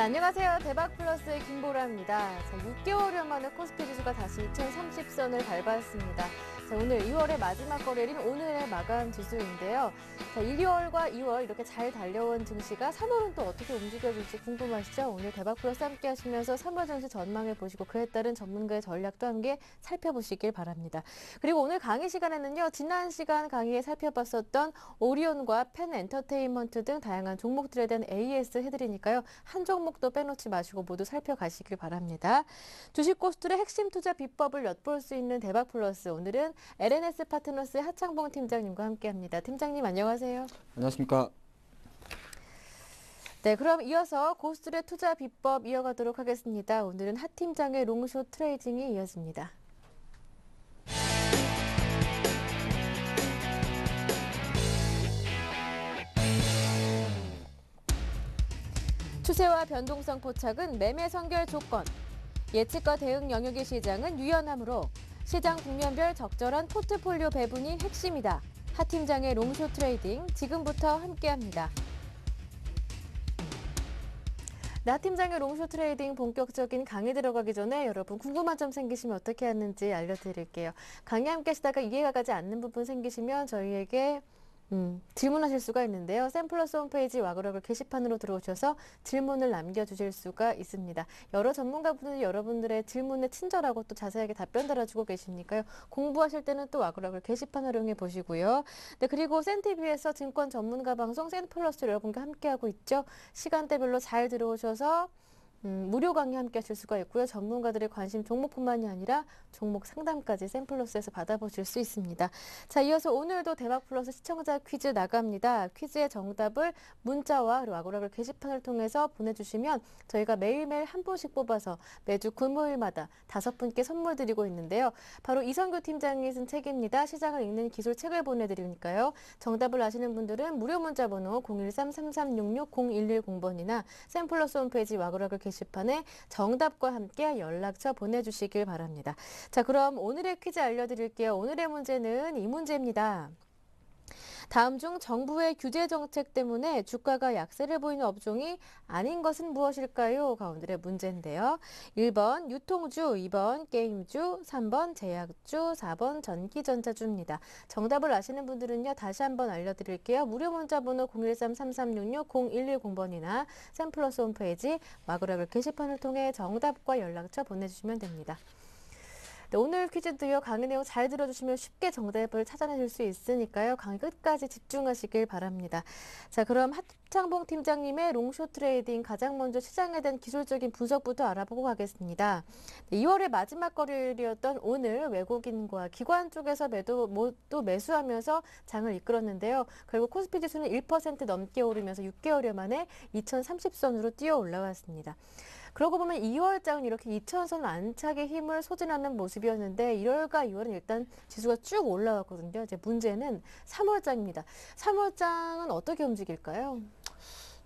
안녕하세요. 대박플러스의 김보라입니다. 자, 6개월여 만에 코스피 지수가 다시 2030선을 밟았습니다. 자, 오늘 2월의 마지막 거래일인 오늘의 마감 지수인데요. 자, 1, 2월과 2월 이렇게 잘 달려온 증시가 3월은 또 어떻게 움직여질지 궁금하시죠? 오늘 대박플러스 함께 하시면서 3월 증시 전망해 보시고 그에 따른 전문가의 전략도 함께 살펴보시길 바랍니다. 그리고 오늘 강의 시간에는요. 지난 시간 강의에 살펴봤었던 오리온과 펜 엔터테인먼트 등 다양한 종목들에 대한 AS 해드리니까요. 한 종목도 빼놓지 마시고 모두 살펴가시길 바랍니다. 주식 고수들의 핵심 투자 비법을 엿볼 수 있는 대박플러스. 오늘은 LNS 파트너스의 하창봉 팀장님과 함께합니다. 팀장님 안녕하세요. 안녕하십니까. 네, 그럼 이어서 고수들의 투자 비법 이어가도록 하겠습니다. 오늘은 하 팀장의 롱숏 트레이딩이 이어집니다. 추세와 변동성 포착은 매매 선결 조건. 예측과 대응 영역의 시장은 유연하므로 시장 국면별 적절한 포트폴리오 배분이 핵심이다. 하 팀장의 롱숏 트레이딩 지금부터 함께합니다. 하 팀장의 롱숏 트레이딩 본격적인 강의 들어가기 전에 여러분 궁금한 점 생기시면 어떻게 하는지 알려드릴게요. 강의 함께 하시다가 이해가 가지 않는 부분 생기시면 저희에게 질문하실 수가 있는데요. 샘플러스 홈페이지 와그러글 게시판으로 들어오셔서 질문을 남겨주실 수가 있습니다. 여러 전문가분들이 여러분들의 질문에 친절하고 또 자세하게 답변 달아주고 계시니까요. 공부하실 때는 또 와그러글 게시판 활용해 보시고요. 네, 그리고 센티비에서 증권 전문가 방송 샘플러스 여러분과 함께하고 있죠. 시간대별로 잘 들어오셔서 무료 강의 함께 하실 수가 있고요. 전문가들의 관심 종목뿐만이 아니라 종목 상담까지 샘플러스에서 받아보실 수 있습니다. 자, 이어서 오늘도 대박플러스 시청자 퀴즈 나갑니다. 퀴즈의 정답을 문자와 그리고 와그러글 게시판을 통해서 보내주시면 저희가 매일매일 한 분씩 뽑아서 매주 금요일마다 5분께 선물 드리고 있는데요. 바로 이성규 팀장이 쓴 책입니다. 시장을 읽는 기술 책을 보내드리니까요. 정답을 아시는 분들은 무료 문자 번호 013-3366-0110번이나 샘플러스 홈페이지 와그러글 게시판에 정답과 함께 연락처 보내주시길 바랍니다. 자, 그럼 오늘의 퀴즈 알려드릴게요. 오늘의 문제는 이 문제입니다. 다음 중 정부의 규제 정책 때문에 주가가 약세를 보이는 업종이 아닌 것은 무엇일까요? 가 오늘의 문제인데요. 1번 유통주, 2번 게임주, 3번 제약주, 4번 전기전자주입니다. 정답을 아시는 분들은요. 다시 한번 알려드릴게요. 무료 문자 번호 013-3366-0110번이나 샘플러스 홈페이지 와그러글 게시판을 통해 정답과 연락처 보내주시면 됩니다. 네, 오늘 퀴즈도요. 강의 내용 잘 들어주시면 쉽게 정답을 찾아내실 수 있으니까요. 강의 끝까지 집중하시길 바랍니다. 자, 그럼 하창봉 팀장님의 롱숏 트레이딩 가장 먼저 시장에 대한 기술적인 분석부터 알아보고 가겠습니다. 네, 2월의 마지막 거래일이었던 오늘 외국인과 기관 쪽에서 또 매수하면서 장을 이끌었는데요. 결국 코스피 지수는 1% 넘게 오르면서 6개월여 만에 2030선으로 뛰어 올라왔습니다. 그러고 보면 2월장은 이렇게 2000선 안착의 힘을 소진하는 모습이었는데 1월과 2월은 일단 지수가 쭉 올라왔거든요. 이제 문제는 3월장입니다. 3월장은 어떻게 움직일까요?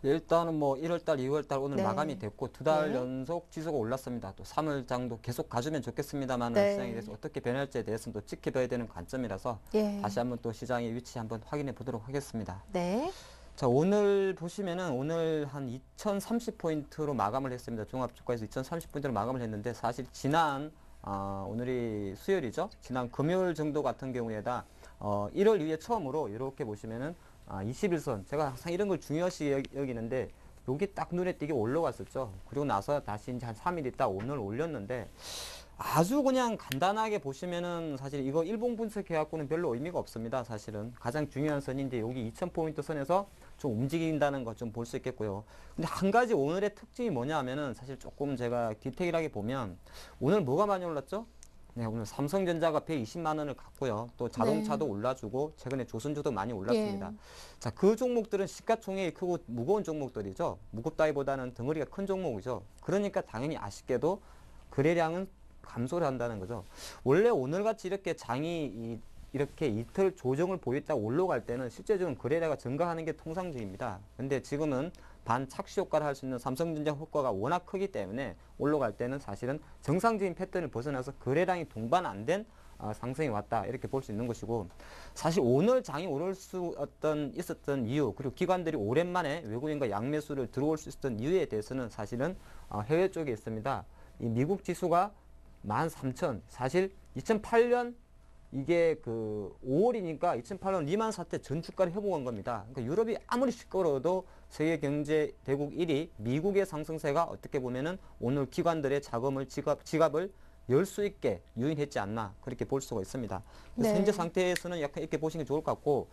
일단은 뭐 1월달, 2월달 오늘 네. 마감이 됐고 2달 네. 연속 지수가 올랐습니다. 또 3월장도 계속 가주면 좋겠습니다만 네. 시장에 대해서 어떻게 변할지에 대해서는 또 지켜봐야 되는 관점이라서 예. 다시 한번 또 시장의 위치 한번 확인해 보도록 하겠습니다. 네. 자, 오늘 보시면은 오늘 한 2030포인트로 마감을 했습니다. 종합주가에서 2030포인트로 마감을 했는데 사실 지난 오늘이 수요일이죠. 지난 금요일 정도 같은 경우에다 1월 이후에 처음으로 이렇게 보시면은 21선 제가 항상 이런 걸 중요시 여기는데 여기 딱 눈에 띄게 올라갔었죠. 그리고 나서 다시 이제 한 3일 있다 오늘 올렸는데 아주 그냥 간단하게 보시면은 사실 이거 일봉 분석해갖고는 별로 의미가 없습니다. 사실은 가장 중요한 선인데 여기 2000포인트 선에서 좀 움직인다는 거 좀 볼 수 있겠고요. 근데 한 가지 오늘의 특징이 뭐냐 하면은 사실 조금 제가 디테일하게 보면 오늘 뭐가 많이 올랐죠? 네, 오늘 삼성전자가 120만 원을 갔고요. 또 자동차도 네. 올라주고 최근에 조선주도 많이 올랐습니다. 예. 자, 그 종목들은 시가총액이 크고 무거운 종목들이죠. 무겁다기보다는 덩어리가 큰 종목이죠. 그러니까 당연히 아쉽게도 거래량은 감소를 한다는 거죠. 원래 오늘같이 이렇게 장이 이렇게 이틀 조정을 보였다가 올라갈 때는 실제적으로 거래량가 증가하는 게 통상적입니다. 근데 지금은 반착시 효과를 할 수 있는 삼성전자 효과가 워낙 크기 때문에 올라갈 때는 사실은 정상적인 패턴을 벗어나서 거래량이 동반 안 된 상승이 왔다 이렇게 볼 수 있는 것이고 사실 오늘 장이 오를 수 있었던 이유 그리고 기관들이 오랜만에 외국인과 양매수를 들어올 수 있었던 이유에 대해서는 사실은 해외 쪽에 있습니다. 이 미국 지수가 13,000 사실 2008년 이게 그 5월이니까 2008년 리만 사태 전 주가를 회복한 겁니다. 그러니까 유럽이 아무리 시끄러워도 세계 경제 대국 1위 미국의 상승세가 어떻게 보면은 오늘 기관들의 자금을 지갑을 열 수 있게 유인했지 않나 그렇게 볼 수가 있습니다. 그래서 네. 현재 상태에서는 약간 이렇게 보시는 게 좋을 것 같고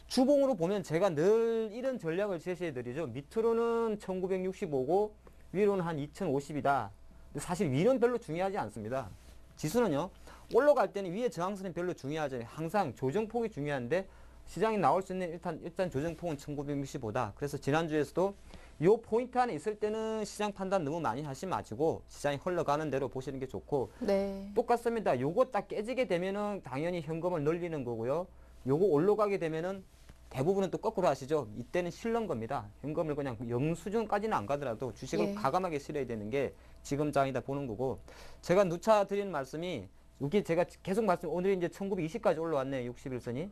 주봉으로 보면 제가 늘 이런 전략을 제시해 드리죠. 밑으로는 1965고 위로는 한 2050이다. 사실 위는 별로 중요하지 않습니다. 지수는요. 올라갈 때는 위에 저항선이 별로 중요하지 않아요. 항상 조정폭이 중요한데 시장이 나올 수 있는 일단 조정폭은 1965다. 그래서 지난주에서도 요 포인트 안에 있을 때는 시장 판단 너무 많이 하지 마시고 시장이 흘러가는 대로 보시는 게 좋고 네. 똑같습니다. 요거 딱 깨지게 되면은 당연히 현금을 늘리는 거고요. 요거 올라가게 되면은 대부분은 또 거꾸로 하시죠. 이때는 실는 겁니다. 현금을 그냥 영수증까지는 안 가더라도 주식을 예. 과감하게 실어야 되는 게 지금 장이다 보는 거고 제가 누차 드리는 말씀이 여기 제가 계속 오늘 이제 1920까지 올라왔네요. 61선이.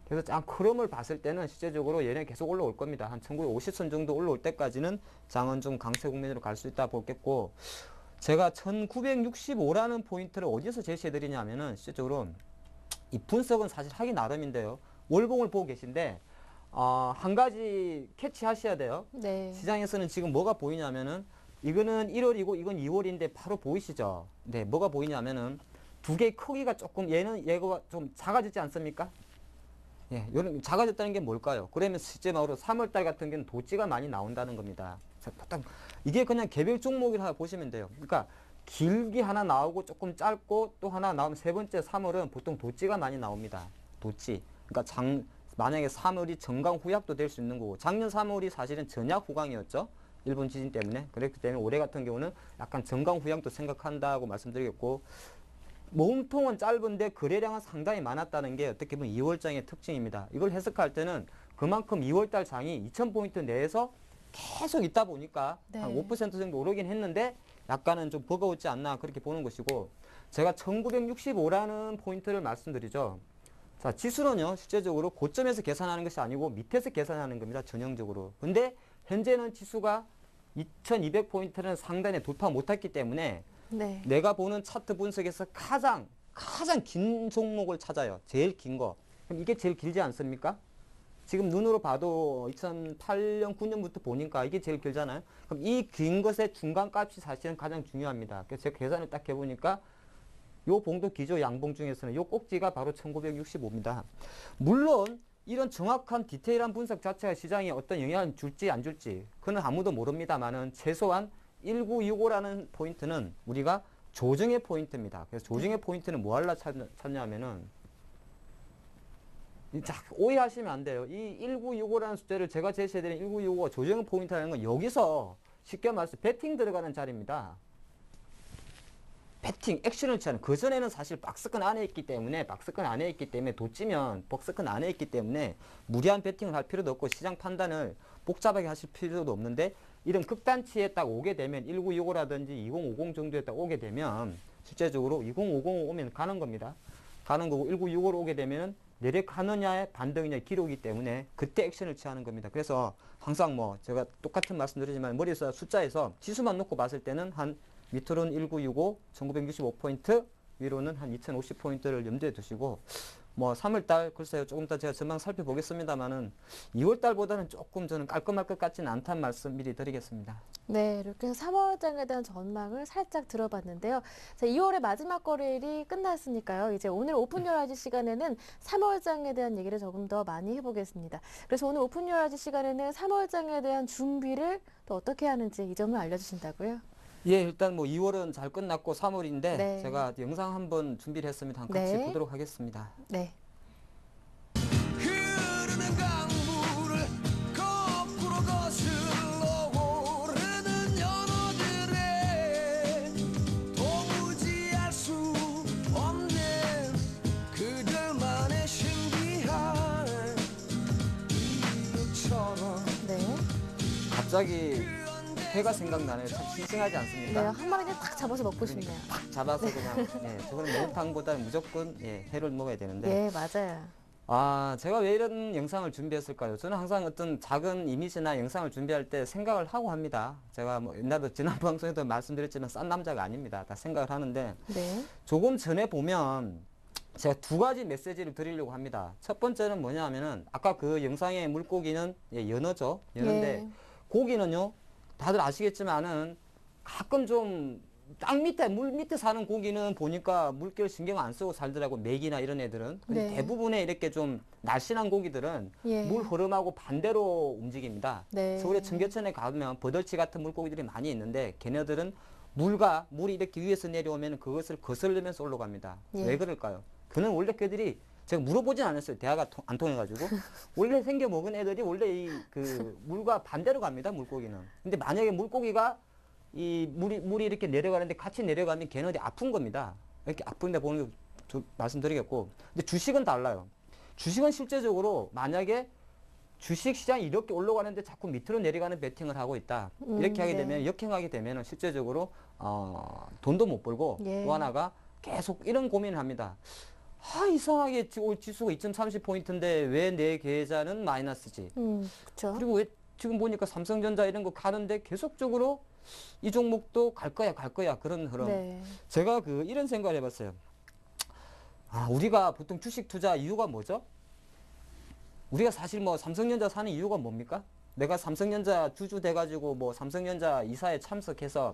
그래서 장 흐름을 봤을 때는 실제적으로 얘네 계속 올라올 겁니다. 한 1950선 정도 올라올 때까지는 장은 좀 강세 국면으로 갈 수 있다 보겠고 제가 1965라는 포인트를 어디서 제시해 드리냐면은 실제적으로 이 분석은 사실 하기 나름인데요. 월봉을 보고 계신데 한 가지 캐치하셔야 돼요. 네. 시장에서는 지금 뭐가 보이냐면은 이거는 1월이고 이건 2월인데 바로 보이시죠? 네, 뭐가 보이냐면은 두 개의 크기가 조금 얘가 좀 작아지지 않습니까? 예, 요런 작아졌다는 게 뭘까요? 그러면 실제로 3월달 같은 경우는 도지가 많이 나온다는 겁니다. 보통 이게 그냥 개별 종목이라 보시면 돼요. 그러니까 길게 하나 나오고 조금 짧고 또 하나 나오면 세 번째 3월은 보통 도지가 많이 나옵니다. 도지. 그러니까 만약에 3월이 정강 후약도 될 수 있는 거고 작년 3월이 사실은 전약 후강이었죠. 일본 지진 때문에. 그렇기 때문에 올해 같은 경우는 약간 정강 후약도 생각한다고 말씀드리겠고 몸통은 짧은데 거래량은 상당히 많았다는 게 어떻게 보면 2월장의 특징입니다. 이걸 해석할 때는 그만큼 2월달 장이 2000포인트 내에서 계속 있다 보니까 네. 한 5% 정도 오르긴 했는데 약간은 좀 버거웠지 않나 그렇게 보는 것이고 제가 1965라는 포인트를 말씀드리죠. 자, 지수는요, 실제적으로 고점에서 계산하는 것이 아니고 밑에서 계산하는 겁니다. 전형적으로. 근데 현재는 지수가 2200포인트는 상단에 돌파 못했기 때문에 네. 내가 보는 차트 분석에서 가장 긴 종목을 찾아요. 제일 긴 거. 그럼 이게 제일 길지 않습니까? 지금 눈으로 봐도 2008년, 9년부터 보니까 이게 제일 길잖아요. 그럼 이 긴 것의 중간값이 사실은 가장 중요합니다. 그래서 제가 계산을 딱 해보니까 요 봉도 기조 양봉 중에서는 요 꼭지가 바로 1965입니다. 물론 이런 정확한 디테일한 분석 자체가 시장에 어떤 영향을 줄지 안 줄지 그건 아무도 모릅니다만은 최소한 1965라는 포인트는 우리가 조정의 포인트입니다. 그래서 조정의 포인트는 뭐 하려 찾냐면은 오해하시면 안 돼요. 이 1965라는 숫자를 제가 제시해드린 1965가 조정의 포인트라는 건 여기서 쉽게 말해서 배팅 들어가는 자리입니다. 배팅, 액션을 취하는 그전에는 사실 박스권 안에 있기 때문에 도찌면 박스권 안에 있기 때문에 무리한 배팅을 할 필요도 없고 시장 판단을 복잡하게 하실 필요도 없는데 이런 극단치에 딱 오게 되면 1965라든지 2050 정도에 딱 오게 되면 실제적으로 2050 오면 가는 겁니다. 가는 거고 1965로 오게 되면 내려가느냐의 반등이냐의 기록이기 때문에 그때 액션을 취하는 겁니다. 그래서 항상 뭐 제가 똑같은 말씀드리지만 머리에서 숫자에서 지수만 놓고 봤을 때는 한 밑으로는 1965, 1965포인트, 위로는 한 2050포인트를 염두에 두시고 뭐 3월달 글쎄요 조금 더 제가 전망 살펴보겠습니다만은 2월달보다는 조금 저는 깔끔할 것 같지는 않다는 말씀 미리 드리겠습니다. 네, 이렇게 3월장에 대한 전망을 살짝 들어봤는데요. 자, 2월의 마지막 거래일이 끝났으니까요. 이제 오늘 오픈 요라지 시간에는 3월장에 대한 얘기를 조금 더 많이 해보겠습니다. 그래서 오늘 오픈 요라지 시간에는 3월장에 대한 준비를 또 어떻게 하는지 이 점을 알려주신다고요? 예, 일단 뭐 2월은 잘 끝났고 3월인데 네. 제가 영상 한번 준비를 했습니다. 한번 같이 네. 보도록 하겠습니다. 네. 흐르는 강물을 거꾸로 거슬러 오르는 연어들의 도무지 알 수 없는 그들만의 신비한 이유처럼 갑자기 회가 생각나네요. 참 싱싱하지 네, 않습니까? 한 마리 그냥 딱 잡아서 먹고 싶네요. 탁 잡아서 그냥 예, 저거는 매운탕보다는 무조건 예, 회를 먹어야 되는데 예, 맞아요. 아, 제가 왜 이런 영상을 준비했을까요? 저는 항상 어떤 작은 이미지나 영상을 준비할 때 생각을 하고 합니다. 제가 뭐 옛날에 지난 방송에도 말씀드렸지만 싼 남자가 아닙니다. 다 생각을 하는데 네. 조금 전에 보면 제가 두 가지 메시지를 드리려고 합니다. 첫 번째는 뭐냐 하면은 아까 그 영상의 물고기는 예, 연어죠. 연어인데 예. 고기는요, 다들 아시겠지만은 가끔 좀 땅 밑에, 물 밑에 사는 고기는 보니까 물결 신경 안 쓰고 살더라고. 메기나 이런 애들은. 근데 네. 대부분의 이렇게 좀 날씬한 고기들은 예. 물 흐름하고 반대로 움직입니다. 네. 서울의 청계천에 가면 버들치 같은 물고기들이 많이 있는데 걔네들은 물이 이렇게 위에서 내려오면 그것을 거슬리면서 올라갑니다. 예. 왜 그럴까요? 그는 원래 걔들이 제가 물어보진 않았어요. 대화가 안 통해가지고. 원래 생겨 먹은 애들이 원래 이 그 물과 반대로 갑니다. 물고기는. 근데 만약에 물고기가 이 물이 이렇게 내려가는데 같이 내려가면 걔네들이 아픈 겁니다. 이렇게 아픈데 보는 거 말씀드리겠고. 근데 주식은 달라요. 주식은 실제적으로 만약에 주식 시장이 이렇게 올라가는데 자꾸 밑으로 내려가는 베팅을 하고 있다. 이렇게 하게 네. 되면 역행하게 되면 실제적으로 돈도 못 벌고 예. 또 하나가 계속 이런 고민을 합니다. 아, 이상하게 지수가 2.30포인트인데 왜 내 계좌는 마이너스지? 그쵸. 그리고 왜 지금 보니까 삼성전자 이런 거 가는데 계속적으로 이 종목도 갈 거야 그런 흐름. 네. 제가 이런 생각을 해봤어요. 아, 우리가 보통 주식 투자 이유가 뭐죠? 우리가 사실 뭐 삼성전자 사는 이유가 뭡니까? 내가 삼성전자 주주 돼가지고 뭐 삼성전자 이사에 참석해서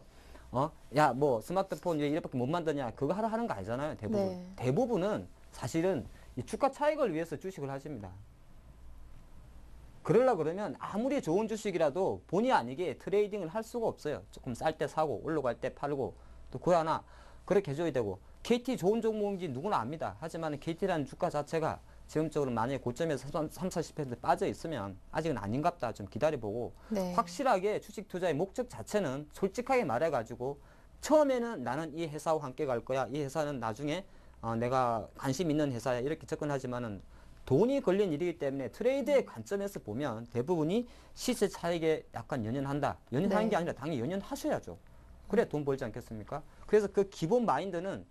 야, 뭐 스마트폰 왜 이렇게 못 만드냐? 그거 하러 하는 거 아니잖아요. 대부분. 네. 대부분은 사실은 이 주가 차익을 위해서 주식을 하십니다. 그러려 그러면 아무리 좋은 주식이라도 본의 아니게 트레이딩을 할 수가 없어요. 조금 쌀 때 사고 올라갈 때 팔고 또 그거 하나 그렇게 해줘야 되고 KT 좋은 종목인지 누구나 압니다. 하지만 KT라는 주가 자체가 지금적으로 만약에 고점에서 30-40% 빠져 있으면 아직은 아닌갑다. 좀 기다려보고 네. 확실하게 주식 투자의 목적 자체는 솔직하게 말해가지고 처음에는 나는 이 회사와 함께 갈 거야. 이 회사는 나중에 내가 관심 있는 회사야. 이렇게 접근하지만은 돈이 걸린 일이기 때문에 트레이드의 관점에서 보면 대부분이 시세 차익에 약간 연연한다. 연연하는 네. 게 아니라 당연히 연연하셔야죠. 그래 돈 벌지 않겠습니까? 그래서 그 기본 마인드는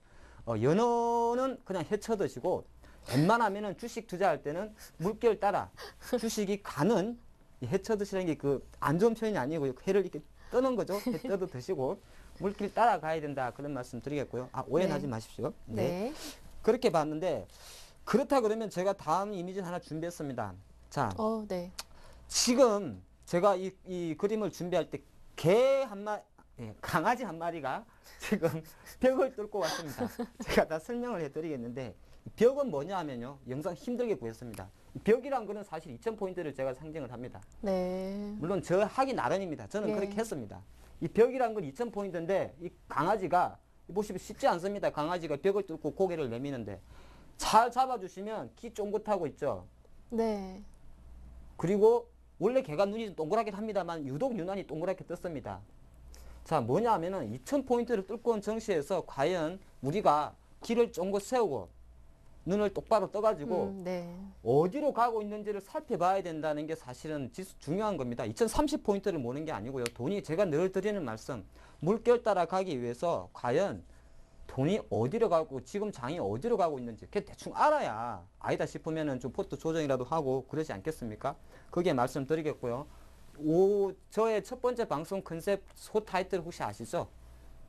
연어는 그냥 헤쳐드시고 웬만하면은 주식 투자할 때는 물결 따라 주식이 가는 헤쳐드시는 게 그 안 좋은 표현이 아니고 회를 이렇게 떠는 거죠. 회 떠도 드시고 물길 따라가야 된다. 그런 말씀 드리겠고요. 아, 오해는 네. 하지 마십시오. 네. 그렇게 봤는데 그렇다 그러면 제가 다음 이미지를 하나 준비했습니다. 자, 네. 지금 제가 이 그림을 준비할 때 개 한 마리, 강아지 한 마리가 지금 벽을 뚫고 왔습니다. 제가 다 설명을 해드리겠는데 벽은 뭐냐 하면요. 영상 힘들게 구했습니다. 벽이란 거는 사실 2000포인트를 제가 상징을 합니다. 네. 물론 저 하기 나름입니다. 저는 예. 그렇게 했습니다. 이 벽이란 건 2000포인트인데 이 강아지가 보시면 쉽지 않습니다. 강아지가 벽을 뚫고 고개를 내미는데 잘 잡아주시면 키 쫑긋하고 있죠. 네. 그리고 원래 개가 눈이 좀 동그랗긴 합니다만 유독 유난히 동그랗게 떴습니다. 자, 뭐냐 하면은 2000포인트를 뚫고 온 정시에서 과연 우리가 길을 쫑긋 세우고 눈을 똑바로 떠가지고 네. 어디로 가고 있는지를 살펴봐야 된다는 게 사실은 중요한 겁니다. 2030포인트를 모는 게 아니고요. 돈이 제가 늘 드리는 말씀, 물결 따라 가기 위해서 과연 돈이 어디로 가고 지금 장이 어디로 가고 있는지 그게 대충 알아야 아니다 싶으면은 좀 포트 조정이라도 하고 그러지 않겠습니까? 그게 말씀드리겠고요. 저의 첫 번째 방송 컨셉 소 타이틀 혹시 아시죠?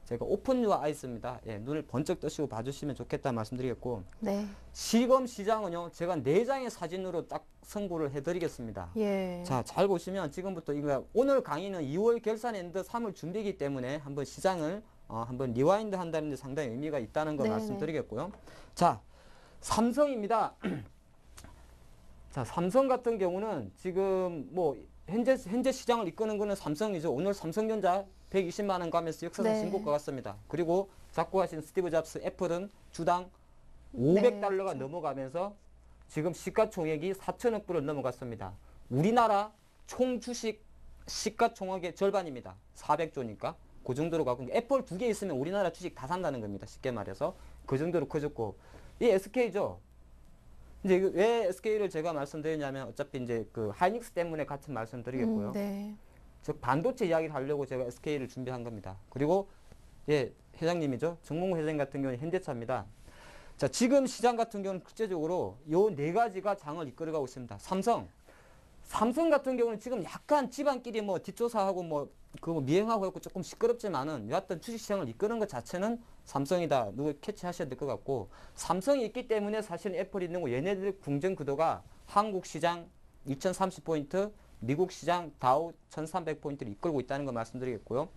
제가 오픈 유어 아이스입니다. 예, 눈을 번쩍 뜨시고 봐주시면 좋겠다 말씀드리겠고 네. 지금 시장은요. 제가 4장의 사진으로 딱 선고를 해드리겠습니다. 예. 자, 잘 보시면 지금부터 오늘 강의는 2월 결산 앤드 3월 준비이기 때문에 한번 시장을 한번 리와인드 한다는 데 상당히 의미가 있다는 걸 네네. 말씀드리겠고요. 자, 삼성입니다. 자, 삼성 같은 경우는 지금 뭐 현재 시장을 이끄는 거는 삼성이죠. 오늘 삼성전자 120만 원 가면서 역사상 네. 신고가 같습니다. 그리고 자꾸 하신 스티브 잡스 애플은 주당 500달러가 그렇죠. 넘어가면서 지금 시가총액이 4천억 불을 넘어갔습니다. 우리나라 총 주식 시가총액의 절반입니다. 400조니까. 그 정도로 가고 애플 2개 있으면 우리나라 주식 다 산다는 겁니다. 쉽게 말해서. 그 정도로 커졌고. 이 SK죠. 이제 왜 SK를 제가 말씀드리냐면 어차피 이제 그 하이닉스 때문에 같은 말씀드리겠고요. 네. 즉 반도체 이야기를 하려고 제가 SK를 준비한 겁니다. 그리고 예, 회장님이죠. 정몽구 회장님 같은 경우는 현대차입니다. 자, 지금 시장 같은 경우는 국제적으로 요 네 가지가 장을 이끌어가고 있습니다. 삼성 같은 경우는 지금 약간 집안끼리 뭐 뒷조사하고 뭐 미행하고 있고 조금 시끄럽지만은 여하튼 주식시장을 이끄는 것 자체는 삼성이다. 누구 캐치하셔야 될 것 같고, 삼성이 있기 때문에 사실 애플이 있는 거, 얘네들 궁전 구도가 한국 시장 2030포인트, 미국 시장 다우 1300포인트를 이끌고 있다는 거 말씀드리겠고요.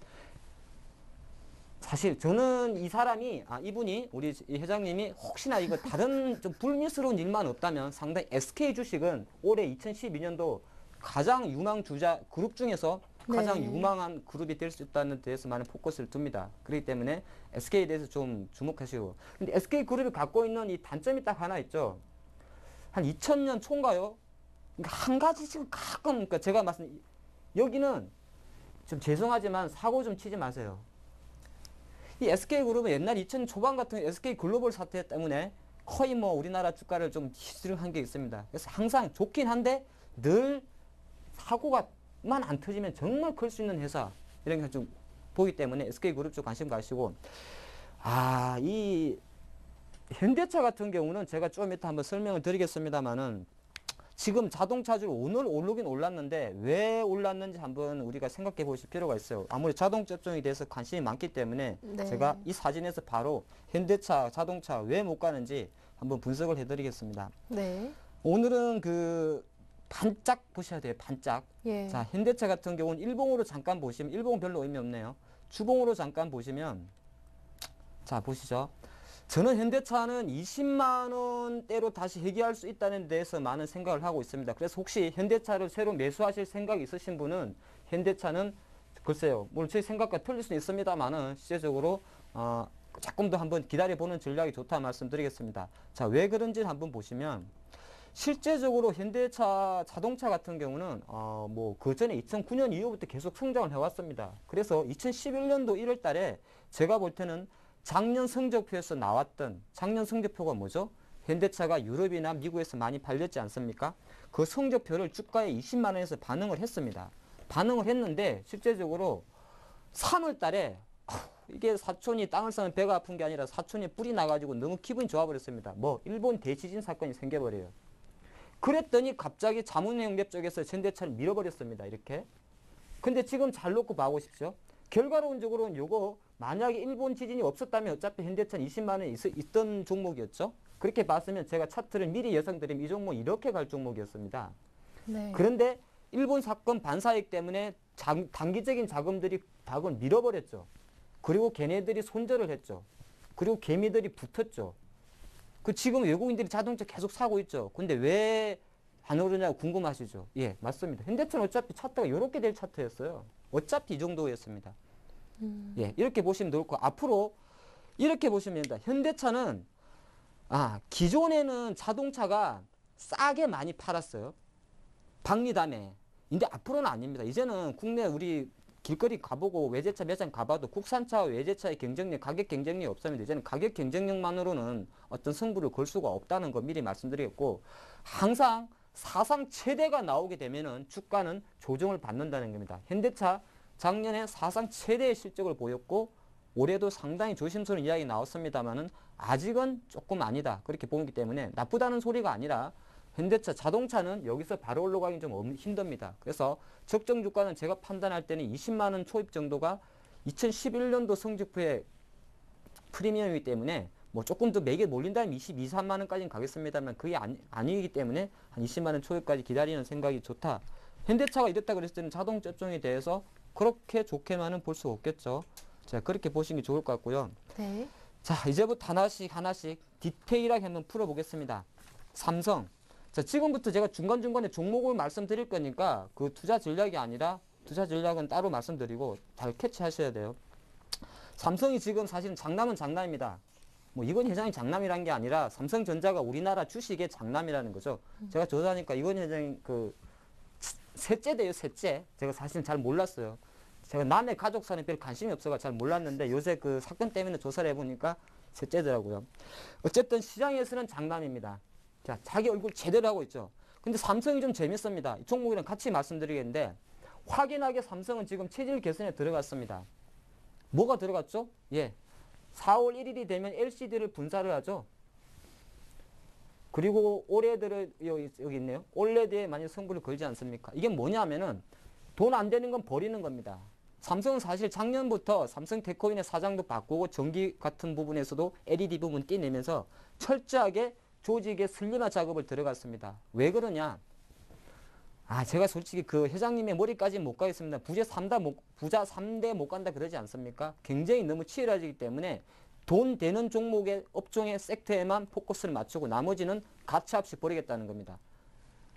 사실 저는 이 사람이, 이분이, 우리 이 회장님이 혹시나 이거 다른 좀 불미스러운 일만 없다면 상당히 SK 주식은 올해 2012년도 가장 유망 주자 그룹 중에서 가장 네. 유망한 그룹이 될 수 있다는 데에서 많은 포커스를 둡니다. 그렇기 때문에 SK에 대해서 좀 주목하시고. 근데 SK 그룹이 갖고 있는 이 단점이 딱 하나 있죠. 한 2000년 초인가요? 그러니까 한 가지 지금 가끔, 그러니까 제가 여기는 좀 죄송하지만 사고 좀 치지 마세요. 이 SK그룹은 옛날 2000년 초반 같은 SK글로벌 사태 때문에 거의 뭐 우리나라 주가를 좀 히스링한 게 있습니다. 그래서 항상 좋긴 한데 늘 사고가만 안 터지면 정말 클 수 있는 회사 이런 게 좀 보기 때문에 SK그룹 쪽 관심 가시고, 이 현대차 같은 경우는 제가 좀 이따 한번 설명을 드리겠습니다만은 지금 자동차주로 오늘 오르긴 올랐는데 왜 올랐는지 한번 우리가 생각해 보실 필요가 있어요. 아무리 자동차 업종에 대해서 관심이 많기 때문에 네. 제가 이 사진에서 바로 현대차, 자동차 왜 못 가는지 한번 분석을 해드리겠습니다. 네. 오늘은 반짝 보셔야 돼요. 반짝. 예. 자, 현대차 같은 경우는 일봉으로 잠깐 보시면, 일봉은 별로 의미 없네요. 주봉으로 잠깐 보시면, 자, 보시죠. 저는 현대차는 20만 원대로 다시 회귀할 수 있다는 데에서 많은 생각을 하고 있습니다. 그래서 혹시 현대차를 새로 매수하실 생각이 있으신 분은 현대차는 글쎄요, 물론 제 생각과 틀릴 수는 있습니다만은 실제적으로 조금 더 한번 기다려보는 전략이 좋다 말씀드리겠습니다. 자, 왜 그런지 한번 보시면 실제적으로 현대차 자동차 같은 경우는 그 전에 2009년 이후부터 계속 성장을 해왔습니다. 그래서 2011년도 1월 달에 제가 볼 때는 작년 성적표에서 나왔던, 작년 성적표가 뭐죠? 현대차가 유럽이나 미국에서 많이 팔렸지 않습니까? 그 성적표를 주가에 20만 원에서 반응을 했습니다. 반응을 했는데 실제적으로 3월 달에 이게 사촌이 땅을 사는 배가 아픈 게 아니라 사촌이 뿔이 나가지고 너무 기분이 좋아버렸습니다. 일본 대지진 사건이 생겨버려요. 그랬더니 갑자기 자문회용랩 쪽에서 현대차를 밀어버렸습니다. 이렇게. 근데 지금 잘 놓고 봐보십시오. 결과론적으로는 요거 만약에 일본 지진이 없었다면 어차피 현대차는 20만 원에 있던 종목이었죠. 그렇게 봤으면 제가 차트를 미리 예상드리면 이 종목 이렇게 갈 종목이었습니다. 네. 그런데 일본 사건 반사익 때문에 단기적인 자금들이 박을 밀어버렸죠. 그리고 걔네들이 손절을 했죠. 그리고 개미들이 붙었죠. 지금 외국인들이 자동차 계속 사고 있죠. 근데 왜 안 오르냐고 궁금하시죠? 예, 맞습니다. 현대차는 어차피 차트가 이렇게 될 차트였어요. 어차피 이 정도였습니다. 예, 이렇게 보시면 좋고, 앞으로 이렇게 보시면 됩니다. 현대차는 기존에는 자동차가 싸게 많이 팔았어요. 박리담에. 근데 앞으로는 아닙니다. 이제는 국내 우리 길거리 가보고 외제차 매장 가봐도 국산차와 외제차의 경쟁력, 가격 경쟁력이 없습니다. 이제는 가격 경쟁력만으로는 어떤 승부를 걸 수가 없다는 거 미리 말씀드리겠고, 항상 사상 최대가 나오게 되면은 주가는 조정을 받는다는 겁니다. 현대차 작년에 사상 최대의 실적을 보였고 올해도 상당히 조심스러운 이야기 나왔습니다만은 아직은 조금 아니다. 그렇게 보기 때문에 나쁘다는 소리가 아니라 현대차 자동차는 여기서 바로 올라가기 좀 힘듭니다. 그래서 적정 주가는 제가 판단할 때는 20만 원 초입 정도가 2011년도 성적표의 프리미엄이기 때문에 조금 더 매겨 몰린다면 22, 3만 원까지는 가겠습니다만 그게 아니기 때문에 한 20만 원 초입까지 기다리는 생각이 좋다. 현대차가 이랬다 그랬을 때는 자동차 업종에 대해서 그렇게 좋게만은 볼 수 없겠죠. 자, 그렇게 보시는 게 좋을 것 같고요. 네. 자, 이제부터 하나씩 디테일하게 한번 풀어보겠습니다. 삼성. 자, 지금부터 제가 중간중간에 종목을 말씀드릴 거니까 그 투자 전략이 아니라 투자 전략은 따로 말씀드리고 잘 캐치하셔야 돼요. 삼성이 지금 사실은 장남은 장남입니다. 이건 회장이 장남이란 게 아니라 삼성전자가 우리나라 주식의 장남이라는 거죠. 제가 조사하니까 이건 회장이 셋째 돼요, 셋째. 제가 사실은 잘 몰랐어요. 제가 남의 가족사는 별 관심이 없어서 잘 몰랐는데 요새 그 사건 때문에 조사를 해보니까 셋째더라고요. 어쨌든 시장에서는 장남입니다. 자, 자기 얼굴 제대로 하고 있죠. 근데 삼성이 좀 재밌습니다. 이 종목이랑 같이 말씀드리겠는데 확연하게 삼성은 지금 체질 개선에 들어갔습니다. 뭐가 들어갔죠? 예. 4월 1일이 되면 LCD를 분사를 하죠. 그리고 올레드를 여기 있네요. 올레드에 만약 성분을 걸지 않습니까? 이게 뭐냐면은 돈 안 되는 건 버리는 겁니다. 삼성은 사실 작년부터 삼성 테크인의 사장도 바꾸고 전기 같은 부분에서도 LED 부분 떼내면서 철저하게 조직의 슬림화 작업을 들어갔습니다. 왜 그러냐? 제가 솔직히 그 회장님의 머리까지 못 가겠습니다. 부자 3대 못 간다 그러지 않습니까? 굉장히 너무 치열하기 때문에 돈 되는 종목의 업종의 섹터에만 포커스를 맞추고 나머지는 가차없이 버리겠다는 겁니다.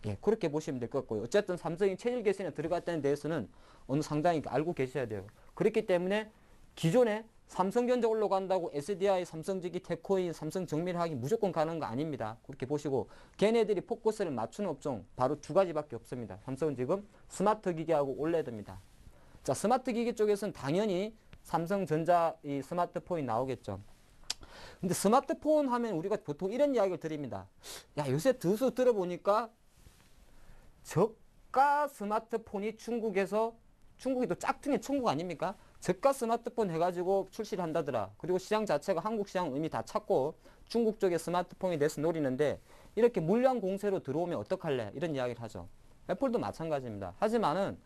예, 그렇게 보시면 될 것 같고요. 어쨌든 삼성이 체질 개선에 들어갔다는 데에서는 어느 상당히 알고 계셔야 돼요. 그렇기 때문에 기존에 삼성전자 올라간다고 SDI, 삼성전기, 테크인, 삼성정밀화학이 무조건 가는 거 아닙니다. 그렇게 보시고 걔네들이 포커스를 맞추는 업종 바로 두 가지밖에 없습니다. 삼성은 지금 스마트 기기하고 올레드입니다. 자, 스마트 기기 쪽에서는 당연히 삼성전자 이 스마트폰이 나오겠죠. 근데 스마트폰 하면 우리가 보통 이런 이야기를 드립니다. 야, 요새 드수 들어보니까 저가 스마트폰이 중국이 또 짝퉁의 천국 아닙니까? 저가 스마트폰 해가지고 출시를 한다더라. 그리고 시장 자체가 한국 시장 이미 다 찾고 중국 쪽의 스마트폰에 대해서 노리는데 이렇게 물량 공세로 들어오면 어떡할래? 이런 이야기를 하죠. 애플도 마찬가지입니다. 하지만은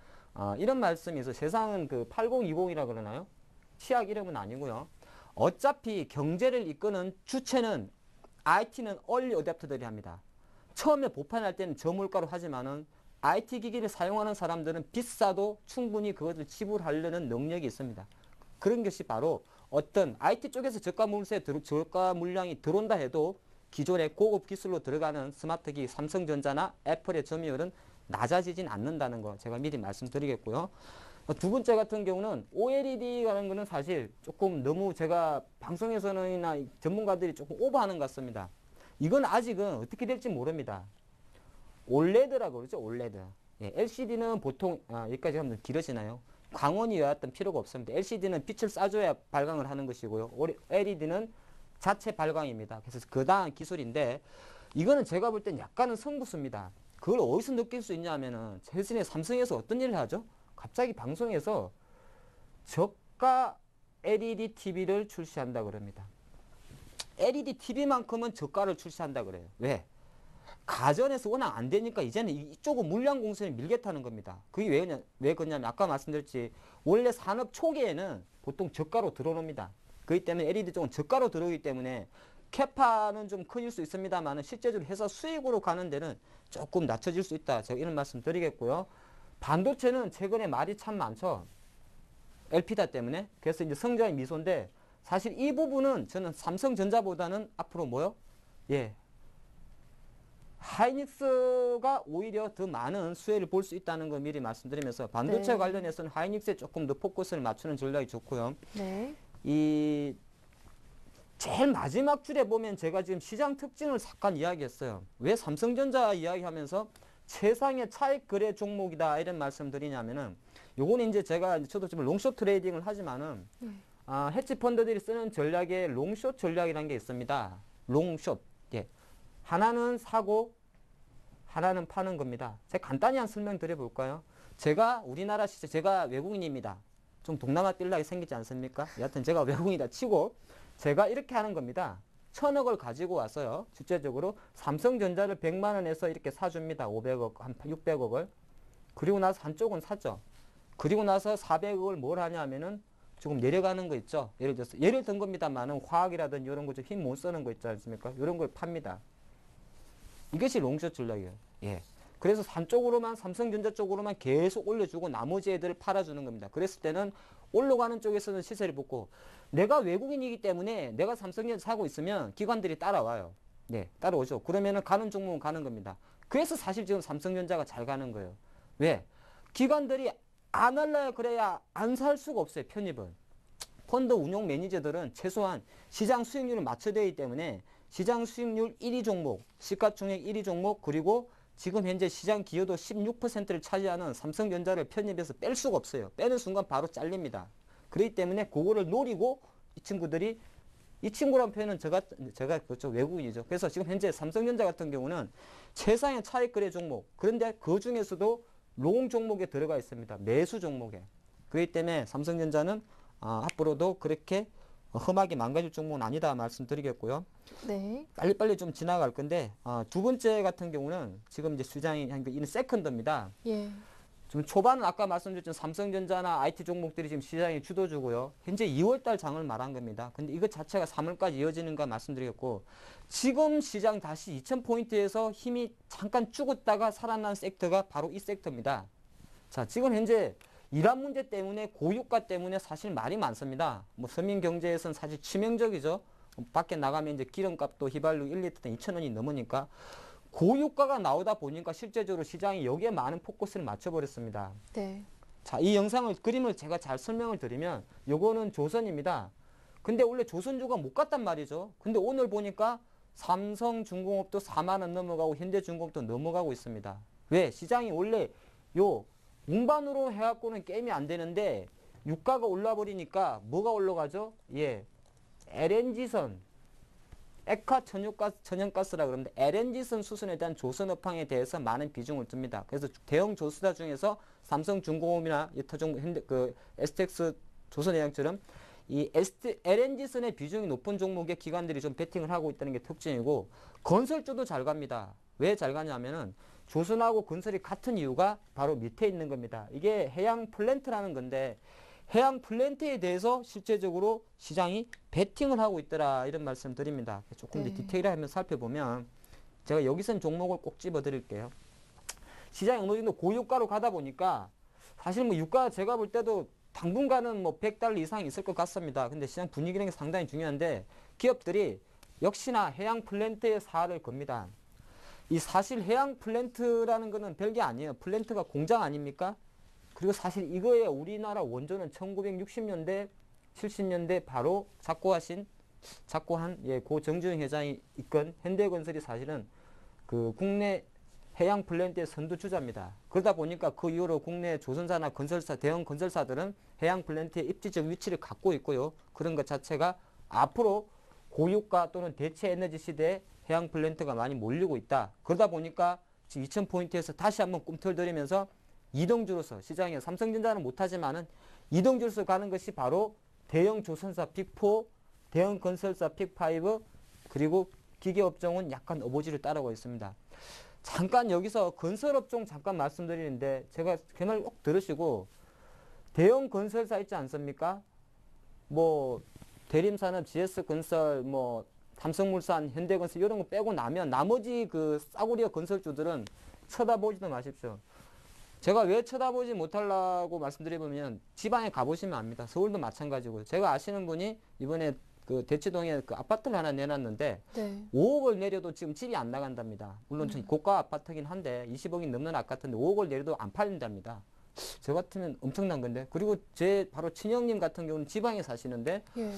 이런 말씀이 있어요. 세상은 그 8020이라 그러나요? 치약 이름은 아니고요. 어차피 경제를 이끄는 주체는 IT는 얼리 어댑터들이 합니다. 처음에 보판할 때는 저물가로 하지만은 IT 기기를 사용하는 사람들은 비싸도 충분히 그것을 지불하려는 능력이 있습니다. 그런 것이 바로 어떤 IT 쪽에서 저가 물량이 들어온다 해도 기존의 고급 기술로 들어가는 스마트 기기 삼성전자나 애플의 점유율은 낮아지진 않는다는 거 제가 미리 말씀드리겠고요. 두 번째 같은 경우는 OLED라는 거는 사실 조금 너무 제가 방송에서는이나 전문가들이 조금 오버하는 것 같습니다. 이건 아직은 어떻게 될지 모릅니다. 올레드라고 그러죠. 올레드. 예, LCD는 보통 여기까지 하면 길어지나요? 광원이 외웠던 필요가 없습니다. LCD는 빛을 쏴줘야 발광을 하는 것이고요. LED는 자체 발광입니다. 그래서 그 다음 기술인데 이거는 제가 볼 땐 약간은 성부수입니다. 그걸 어디서 느낄 수 있냐면은 최근에 삼성에서 어떤 일을 하죠? 갑자기 방송에서 저가 LED TV를 출시한다 그럽니다. LED TV만큼은 저가를 출시한다 그래요. 왜? 가전에서 워낙 안 되니까 이제는 이쪽은 물량 공세를 밀겠다는 겁니다. 그게 왜 그러냐면 아까 말씀드렸지 원래 산업 초기에는 보통 저가로 들어옵니다. 그렇기 때문에 LED 쪽은 저가로 들어오기 때문에 캐파는 좀 커질 수 있습니다만 실제적으로 회사 수익으로 가는 데는 조금 낮춰질 수 있다. 제가 이런 말씀 드리겠고요. 반도체는 최근에 말이 참 많죠. 엘피다 때문에. 그래서 이제 성장의 미소인데 사실 이 부분은 저는 삼성전자보다는 앞으로 뭐요? 예. 하이닉스가 오히려 더 많은 수혜를 볼 수 있다는 걸 미리 말씀드리면서 반도체 네. 관련해서는 하이닉스에 조금 더 포커스를 맞추는 전략이 좋고요. 네. 이 제일 마지막 줄에 보면 제가 지금 시장 특징을 잠깐 이야기했어요. 왜 삼성전자 이야기하면서 최상의 차익 거래 종목이다 이런 말씀드리냐면은 요거는 이제 저도 지금 롱숏 트레이딩을 하지만은 헤지 펀드들이 쓰는 전략에 롱숏 전략이라는 게 있습니다. 롱숏. 예. 하나는 사고 하나는 파는 겁니다. 제가 간단히 한 설명 드려볼까요? 제가 우리나라 제가 외국인입니다. 좀 동남아 뛸라게 생기지 않습니까? 여하튼 제가 외국인이다 치고 제가 이렇게 하는 겁니다. 1000억을 가지고 와서요. 실제적으로 삼성전자를 100만 원에서 이렇게 사줍니다. 500억, 한 600억을. 그리고 나서 한쪽은 사죠. 그리고 나서 400억을 뭘 하냐면은 조금 내려가는 거 있죠. 예를 든 겁니다만은 화학이라든지 이런 거 좀 힘 못 쓰는 거 있지 않습니까? 이런 걸 팝니다. 이것이 롱숏 전략이에요. 예. 그래서 한쪽으로만 삼성전자 쪽으로만 계속 올려주고 나머지 애들을 팔아주는 겁니다. 그랬을 때는 올라가는 쪽에서는 시세를 붙고 내가 외국인이기 때문에 내가 삼성전자 사고 있으면 기관들이 따라와요. 네, 따라오죠. 그러면은 가는 종목은 가는 겁니다. 그래서 사실 지금 삼성전자가 잘 가는 거예요. 왜? 기관들이 안 할래야 그래야 안 살 수가 없어요. 편입은. 펀드 운용 매니저들은 최소한 시장 수익률을 맞춰야 되기 때문에 시장 수익률 1위 종목, 시가총액 1위 종목, 그리고 지금 현재 시장 기여도 16%를 차지하는 삼성전자를 편입해서 뺄 수가 없어요. 빼는 순간 바로 잘립니다. 그렇기 때문에 그거를 노리고 이 친구란 표현은 제가 그쪽 외국인이죠. 그래서 지금 현재 삼성전자 같은 경우는 최상의 차익 거래 종목, 그런데 그 중에서도 롱 종목에 들어가 있습니다. 매수 종목에. 그렇기 때문에 삼성전자는 앞으로도 그렇게 험하게 망가질 종목은 아니다 말씀드리겠고요. 네. 빨리빨리 좀 지나갈 건데 두 번째 같은 경우는 지금 이제 시장이 한 이는 세컨드입니다. 예. 좀 초반은 아까 말씀드렸던 삼성전자나 IT 종목들이 지금 시장이 주도주고요. 현재 2월달 장을 말한 겁니다. 근데 이것 자체가 3월까지 이어지는가 말씀드렸고 지금 시장 다시 2000포인트에서 힘이 잠깐 죽었다가 살아난 섹터가 바로 이 섹터입니다. 자, 지금 현재 이란 문제 때문에 고유가 때문에 사실 말이 많습니다. 뭐 서민 경제에서는 사실 치명적이죠. 밖에 나가면 이제 기름값도 휘발유 1리터당 2,000원이 넘으니까 고유가가 나오다 보니까 실제적으로 시장이 여기에 많은 포커스를 맞춰버렸습니다. 네. 자, 이 영상을 그림을 제가 잘 설명을 드리면 요거는 조선입니다. 근데 원래 조선주가 못 갔단 말이죠. 근데 오늘 보니까 삼성중공업도 4만 원 넘어가고 현대중공업도 넘어가고 있습니다. 왜? 시장이 원래 요 운반으로 해갖고는 게임이 안 되는데 유가가 올라버리니까 뭐가 올라가죠? 예, LNG선, 액화 천연가스라 그러는데 LNG선 수선에 대한 조선업황에 대해서 많은 비중을 둡니다. 그래서 대형 조수사 중에서 삼성중공업이나 여타종 STX 조선해양처럼 이 LNG선의 비중이 높은 종목의 기관들이 좀 베팅을 하고 있다는 게 특징이고 건설주도 잘 갑니다. 왜 잘 가냐면은 조선하고 건설이 같은 이유가 바로 밑에 있는 겁니다. 이게 해양 플랜트라는 건데 해양 플랜트에 대해서 실제적으로 시장이 베팅을 하고 있더라 이런 말씀 드립니다. 조금 더 네. 디테일하게 살펴보면 제가 여기선 종목을 꼭 집어 드릴게요. 시장이 어느 정도 고유가로 가다 보니까 사실 뭐 유가 제가 볼 때도 당분간은 뭐 100달러 이상 있을 것 같습니다. 근데 시장 분위기라는 게 상당히 중요한데 기업들이 역시나 해양 플랜트에 살을 겁니다. 이 사실 해양 플랜트라는 거는 별게 아니에요. 플랜트가 공장 아닙니까? 그리고 사실 이거의 우리나라 원조는 1960년대, 70년대 바로 작고한 예, 고 정주영 회장이 이끈 현대건설이 사실은 그 국내 해양 플랜트의 선두주자입니다. 그러다 보니까 그 이후로 국내 조선사나 건설사, 대형 건설사들은 해양 플랜트의 입지적 위치를 갖고 있고요. 그런 것 자체가 앞으로 고유가 또는 대체 에너지 시대에 해양 플랜트가 많이 몰리고 있다. 그러다 보니까 지금 2000포인트에서 다시 한번 꿈틀거리면서 이동주로서 시장에 삼성전자는 못하지만은 이동주로서 가는 것이 바로 대형 조선사 빅4, 대형 건설사 빅5, 그리고 기계업종은 약간 어보지를 따라가고 있습니다. 잠깐 여기서 건설업종 잠깐 말씀드리는데 제가 그 말 꼭 들으시고 대형 건설사 있지 않습니까? 뭐 대림산업, GS건설, 뭐 삼성물산, 현대건설 이런 거 빼고 나면 나머지 그 싸구려 건설주들은 쳐다보지도 마십시오. 제가 왜 쳐다보지 못하려고 말씀드려보면 지방에 가보시면 압니다. 서울도 마찬가지고 제가 아시는 분이 이번에 그 대치동에 그 아파트를 하나 내놨는데 네. 5억을 내려도 지금 집이 안 나간답니다. 물론 고가 아파트긴 한데 20억이 넘는 아파트인데 5억을 내려도 안 팔린답니다. 저 같으면 엄청난 건데. 그리고 제 바로 친형님 같은 경우는 지방에 사시는데 예.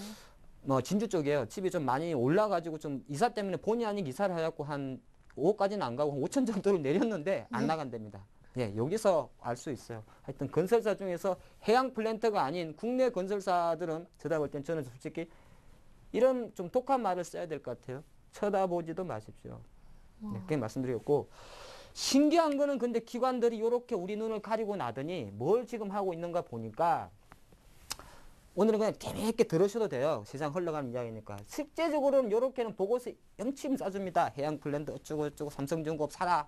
뭐 진주 쪽이에요. 집이 좀 많이 올라가지고 좀 이사 때문에 본의 아닌 이사를 해갖고 한 5억까지는 안 가고 한 5천 정도를 내렸는데 안 나간답니다. 예, 여기서 알 수 있어요. 하여튼 건설사 중에서 해양 플랜트가 아닌 국내 건설사들은 쳐다볼 땐 저는 솔직히 이런 좀 독한 말을 써야 될 것 같아요. 쳐다보지도 마십시오. 네, 그렇게 말씀드렸고 신기한 거는 근데 기관들이 이렇게 우리 눈을 가리고 나더니 뭘 지금 하고 있는가 보니까 오늘은 그냥 재미있게 들으셔도 돼요. 시장 흘러가는 이야기니까. 실제적으로는 이렇게는 보고서 영침 싸줍니다. 해양 플랜트 어쩌고 저쩌고 삼성중공업 사라.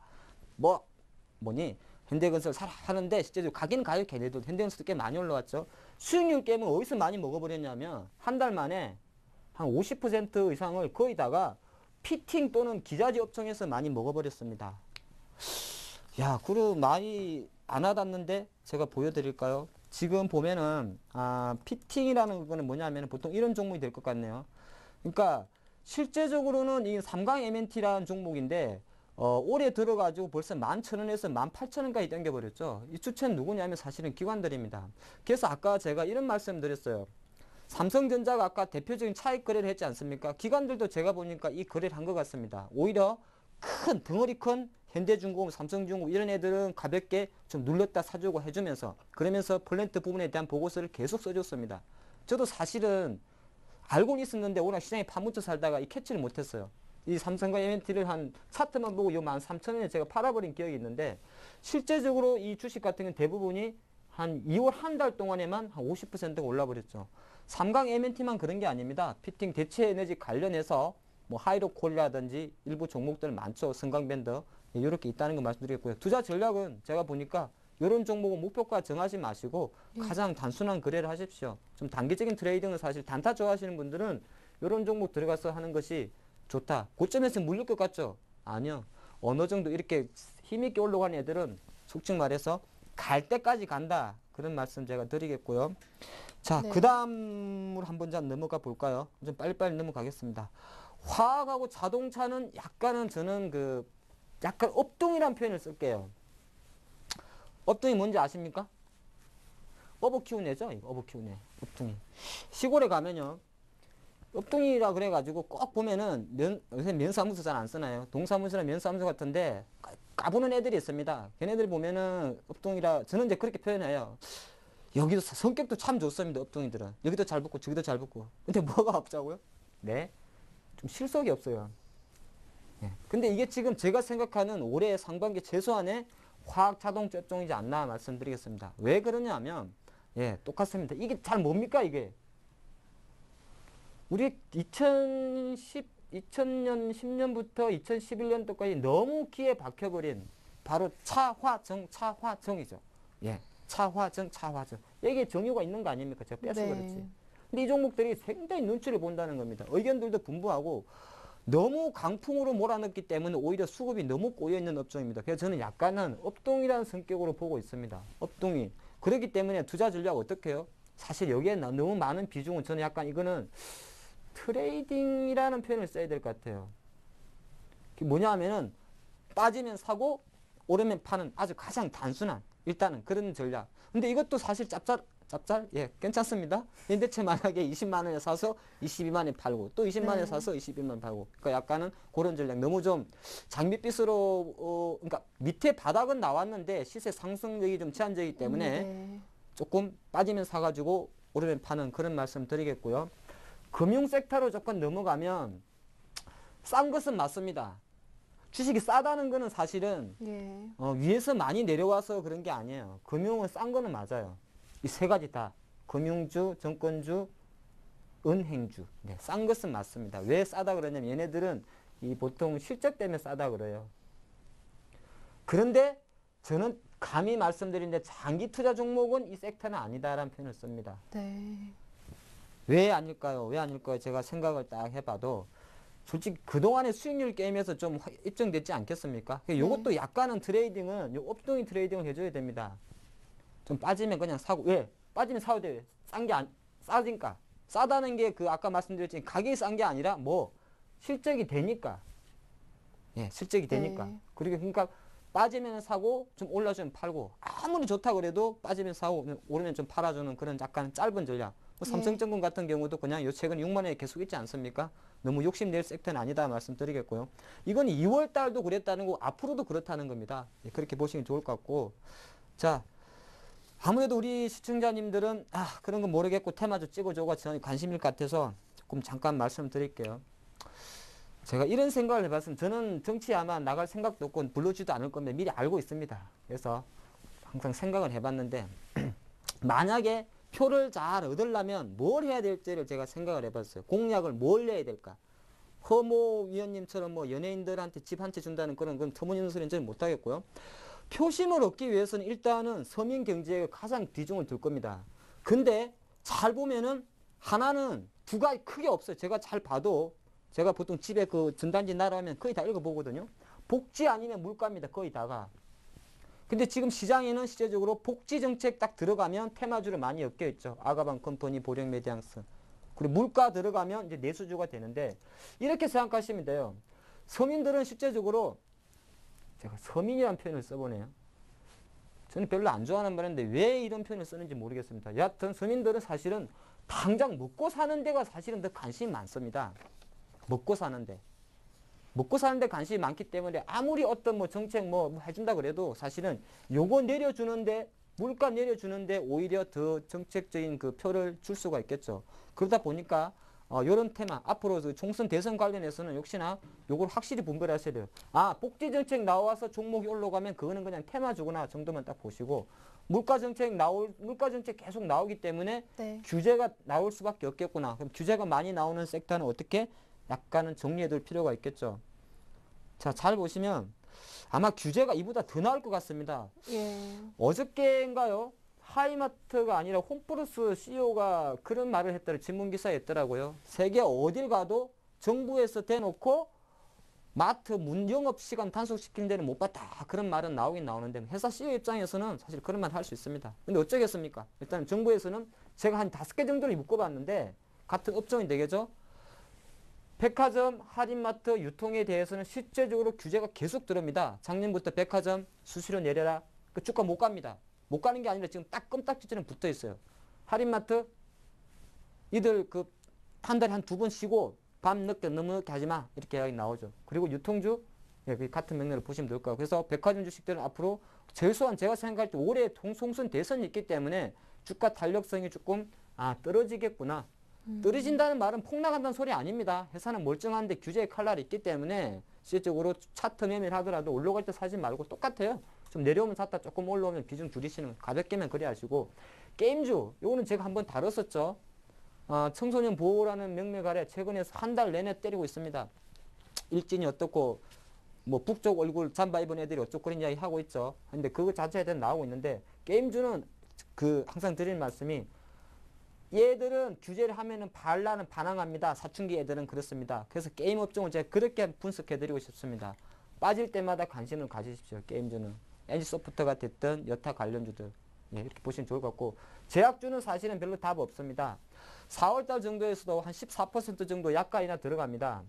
뭐니 현대건설 사라 하는데 실제적으로 가긴 가요. 걔네도 현대건설도 꽤 많이 올라왔죠. 수익률 게임은 어디서 많이 먹어버렸냐면 한 달 만에 한 50% 이상을 거의 다가 피팅 또는 기자재 업종에서 많이 먹어버렸습니다. 야, 그리고 많이 안 와닿는데 제가 보여드릴까요? 지금 보면은 피팅이라는 거는 뭐냐면 보통 이런 종목이 될 것 같네요. 그러니까 실제적으로는 이 삼강 MNT라는 종목인데 올해 들어가지고 벌써 11,000원에서 18,000원까지 당겨버렸죠. 이 주체는 누구냐면 사실은 기관들입니다. 그래서 아까 제가 이런 말씀 드렸어요. 삼성전자가 아까 대표적인 차익 거래를 했지 않습니까? 기관들도 제가 보니까 이 거래를 한 것 같습니다. 오히려 큰 덩어리 큰 현대중공업, 삼성중공업 이런 애들은 가볍게 좀 눌렀다 사주고 해주면서 그러면서 플랜트 부분에 대한 보고서를 계속 써줬습니다. 저도 사실은 알고는 있었는데 워낙 시장에 파묻혀 살다가 이 캐치를 못했어요. 이 삼성과 MNT를 한 차트만 보고 요 13,000원에 제가 팔아버린 기억이 있는데 실제적으로 이 주식 같은 경우는 대부분이 한 2월 한 달 동안에만 한 50%가 올라버렸죠. 삼강 MNT만 그런 게 아닙니다. 피팅 대체 에너지 관련해서 뭐 하이로콜이라든지 일부 종목들 많죠. 승강밴드 이렇게 있다는 거 말씀드리겠고요. 투자 전략은 제가 보니까 이런 종목은 목표가 정하지 마시고 가장 단순한 거래를 하십시오. 좀 단기적인 트레이딩은 사실 단타 좋아하시는 분들은 이런 종목 들어가서 하는 것이 좋다. 고점에서 물릴 것 같죠? 아니요. 어느 정도 이렇게 힘있게 올라가는 애들은 솔직히 말해서 갈 때까지 간다. 그런 말씀 제가 드리겠고요. 자, 네. 그 다음으로 한번 좀 넘어가 볼까요? 좀 빨리빨리 넘어가겠습니다. 화학하고 자동차는 약간은 저는 약간 업종이라는 표현을 쓸게요. 업종이 뭔지 아십니까? 어부 키우는 애죠? 이거 어부 키우는 애. 업종이. 시골에 가면요. 업종이라 그래가지고 꼭 보면은 요새 면사무소 잘 안 쓰나요? 동사무소나 면사무소 같은데 까부는 애들이 있습니다. 걔네들 보면은 업종이라 저는 이제 그렇게 표현해요. 여기도 성격도 참 좋습니다. 업종이들은. 여기도 잘 붙고 저기도 잘 붙고. 근데 뭐가 없자고요? 네. 좀 실속이 없어요. 예. 근데 이게 지금 제가 생각하는 올해 상반기 최소한의 화학 자동차 업종이지 않나 말씀드리겠습니다. 왜 그러냐면 예, 똑같습니다. 이게 잘 뭡니까 이게? 우리 2000년 10년부터 2011년도까지 너무 귀에 박혀버린 바로 차화정이죠. 예, 차화정. 이게 정유가 있는 거 아닙니까? 제가 뺏어 그렇지. 근데 이 종목들이 상당히 눈치를 본다는 겁니다. 의견들도 분분하고 너무 강풍으로 몰아넣기 때문에 오히려 수급이 너무 꼬여있는 업종입니다. 그래서 저는 약간은 업종이라는 성격으로 보고 있습니다. 업종이. 그렇기 때문에 투자 전략 어떻게 해요? 사실 여기에 너무 많은 비중은 저는 약간 이거는 트레이딩이라는 표현을 써야 될 것 같아요. 그게 뭐냐 하면은 빠지면 사고 오르면 파는 아주 가장 단순한 일단은 그런 전략. 근데 이것도 사실 짭짤? 예, 괜찮습니다. 인대체 만약에 20만 원에 사서 22만 원에 팔고 또 20만 원에 사서 21만 원 팔고. 그러니까 약간은 그런 전략. 너무 좀 장밋빛으로 그러니까 밑에 바닥은 나왔는데 시세 상승력이 좀 제한적이기 때문에 조금 빠지면 사가지고 오르면 파는 그런 말씀 드리겠고요. 금융 섹터로 조금 넘어가면 싼 것은 맞습니다. 주식이 싸다는 거는 사실은 위에서 많이 내려와서 그런 게 아니에요. 금융은 싼 거는 맞아요. 이 세 가지 다 금융주, 정권주, 은행주. 네, 싼 것은 맞습니다. 왜 싸다 그러냐면 얘네들은 이 보통 실적 때문에 싸다 그래요. 그런데 저는 감히 말씀드리는데 장기 투자 종목은 이 섹터는 아니다라는 표현을 씁니다. 왜 아닐까요? 제가 생각을 딱 해봐도 솔직히 그동안의 수익률 게임에서 좀 입증됐지 않겠습니까? 요것도 약간은 트레이딩은 요 업종이 트레이딩을 해줘야 됩니다. 좀 빠지면 그냥 사고. 왜? 빠지면 사도 돼요. 싼 게 싸니까. 싸다는 게 아까 말씀드렸지만 가격이 싼 게 아니라 실적이 되니까. 예, 실적이 되니까. 그리고 그러니까 빠지면 사고 좀 올라주면 팔고 아무리 좋다 그래도 빠지면 사고 오르면 좀 팔아주는 그런 약간 짧은 전략. 삼성증권 같은 경우도 그냥 요 최근 6만 원에 계속 있지 않습니까? 너무 욕심낼 섹터는 아니다 말씀드리겠고요. 이건 2월 달도 그랬다는 거 앞으로도 그렇다는 겁니다. 예, 그렇게 보시면 좋을 것 같고. 자, 아무래도 우리 시청자님들은 그런 건 모르겠고 테마주 찍어줘가 저는 관심일 것 같아서 조금 잠깐 말씀드릴게요. 제가 이런 생각을 해봤으면 저는 정치에 아마 나갈 생각도 없고 불러주지도 않을 겁니다. 미리 알고 있습니다. 그래서 항상 생각을 해봤는데 만약에 표를 잘 얻으려면 뭘 해야 될지를 제가 생각을 해봤어요. 공약을 뭘 내야 될까? 허모 위원님처럼 연예인들한테 집 한 채 준다는 그런 터무니없는 소리는 저는 못하겠고요. 표심을 얻기 위해서는 일단은 서민 경제에 가장 비중을 둘 겁니다. 근데 잘 보면은 하나는 두 가지 크게 없어요. 제가 잘 봐도 제가 보통 집에 전단지 날아오면 거의 다 읽어보거든요. 복지 아니면 물가입니다. 거의 다가. 근데 지금 시장에는 실제적으로 복지 정책 딱 들어가면 테마주를 많이 엮여 있죠. 아가방 컴퍼니, 보령 메디앙스. 그리고 물가 들어가면 이제 내수주가 되는데 이렇게 생각하시면 돼요. 서민들은 실제적으로 제가 서민이라는 표현을 써보네요. 저는 별로 안 좋아하는 말인데 왜 이런 표현을 쓰는지 모르겠습니다. 여하튼 서민들은 사실은 당장 먹고 사는 데가 사실은 더 관심이 많습니다. 먹고 사는 데. 먹고 사는 데 관심이 많기 때문에 아무리 어떤 정책 해준다 그래도 사실은 요거 내려주는데 물가 내려주는데 오히려 더 정책적인 표를 줄 수가 있겠죠. 그러다 보니까 요런 테마, 앞으로 그 총선 대선 관련해서는 역시나 요걸 확실히 분별하셔야 돼요. 복지 정책 나와서 종목이 올라가면 그거는 그냥 테마 주거나 정도만 딱 보시고, 물가 정책 계속 나오기 때문에 네. 규제가 나올 수밖에 없겠구나. 그럼 규제가 많이 나오는 섹터는 어떻게 약간은 정리해 둘 필요가 있겠죠. 자, 잘 보시면 아마 규제가 이보다 더 나올 것 같습니다. 예. 어저께인가요? 하이마트가 아니라 홈플러스 CEO가 그런 말을 했더라고요. 신문기사에 했더라고요. 세계 어딜 가도 정부에서 대놓고 마트 문 영업시간 단속시키는 데는 못 봤다. 그런 말은 나오긴 나오는데 회사 CEO 입장에서는 사실 그런 말 할 수 있습니다. 근데 어쩌겠습니까? 일단 정부에서는 제가 한 5개 정도를 묶어봤는데 같은 업종이 되겠죠? 백화점, 할인마트, 유통에 대해서는 실제적으로 규제가 계속 들어옵니다. 작년부터 백화점 수수료 내려라. 그 주가 못 갑니다. 못 가는 게 아니라 지금 딱 껌딱지처럼 붙어 있어요. 할인마트, 이들 그 한 달에 한 2번 쉬고 밤 늦게 너무 늦게 하지 마. 이렇게 이야기 나오죠. 그리고 유통주, 예, 같은 맥락을 보시면 될 거예요. 그래서 백화점 주식들은 앞으로 최소한 제가 생각할 때 올해 총선 대선이 있기 때문에 주가 탄력성이 조금 떨어지겠구나. 떨어진다는 말은 폭락한다는 소리 아닙니다. 회사는 멀쩡한데 규제의 칼날이 있기 때문에 실질적으로 차트 매매를 하더라도 올라갈 때 사지 말고 똑같아요. 좀 내려오면 샀다 조금 올라오면 비중 줄이시는, 가볍게만 그래 하시고. 게임주, 요거는 제가 한번 다뤘었죠. 청소년 보호라는 명맥 아래 최근에 한 달 내내 때리고 있습니다. 일진이 어떻고 뭐 북쪽 얼굴 잠바 입은 애들이 어쩌고 그런 이야기 하고 있죠. 근데 그거 자체에 대해 나오고 있는데, 게임주는 그 항상 드리는 말씀이, 얘들은 규제를 하면은 반항합니다. 사춘기 애들은 그렇습니다. 그래서 게임 업종을 제가 그렇게 분석해 드리고 싶습니다. 빠질 때마다 관심을 가지십시오. 게임주는 NC소프트가 됐든 여타 관련주들, 예, 이렇게 보시면 좋을 것 같고, 제약주는 사실은 별로 답 없습니다. 4월달 정도에서도 한 14% 정도 약간이나 들어갑니다.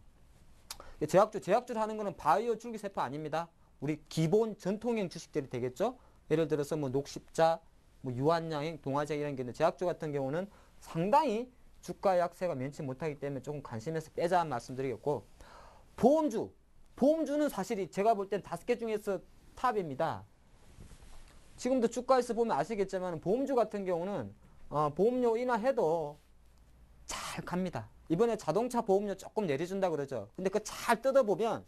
제약주를 하는 거는 바이오 줄기세포 아닙니다. 우리 기본 전통형 주식들이 되겠죠. 예를 들어서 뭐 녹십자, 뭐 유한양행, 동화제 이런 게 있는데, 제약주 같은 경우는 상당히 주가 약세가 면치 못하기 때문에 조금 관심에서 빼자 말씀드리겠고, 보험주는 사실 제가 볼 땐 5개 중에서 탑입니다. 지금도 주가에서 보면 아시겠지만 보험주 같은 경우는 보험료 인하해도 잘 갑니다. 이번에 자동차 보험료 조금 내려준다 그러죠. 근데 그 잘 뜯어보면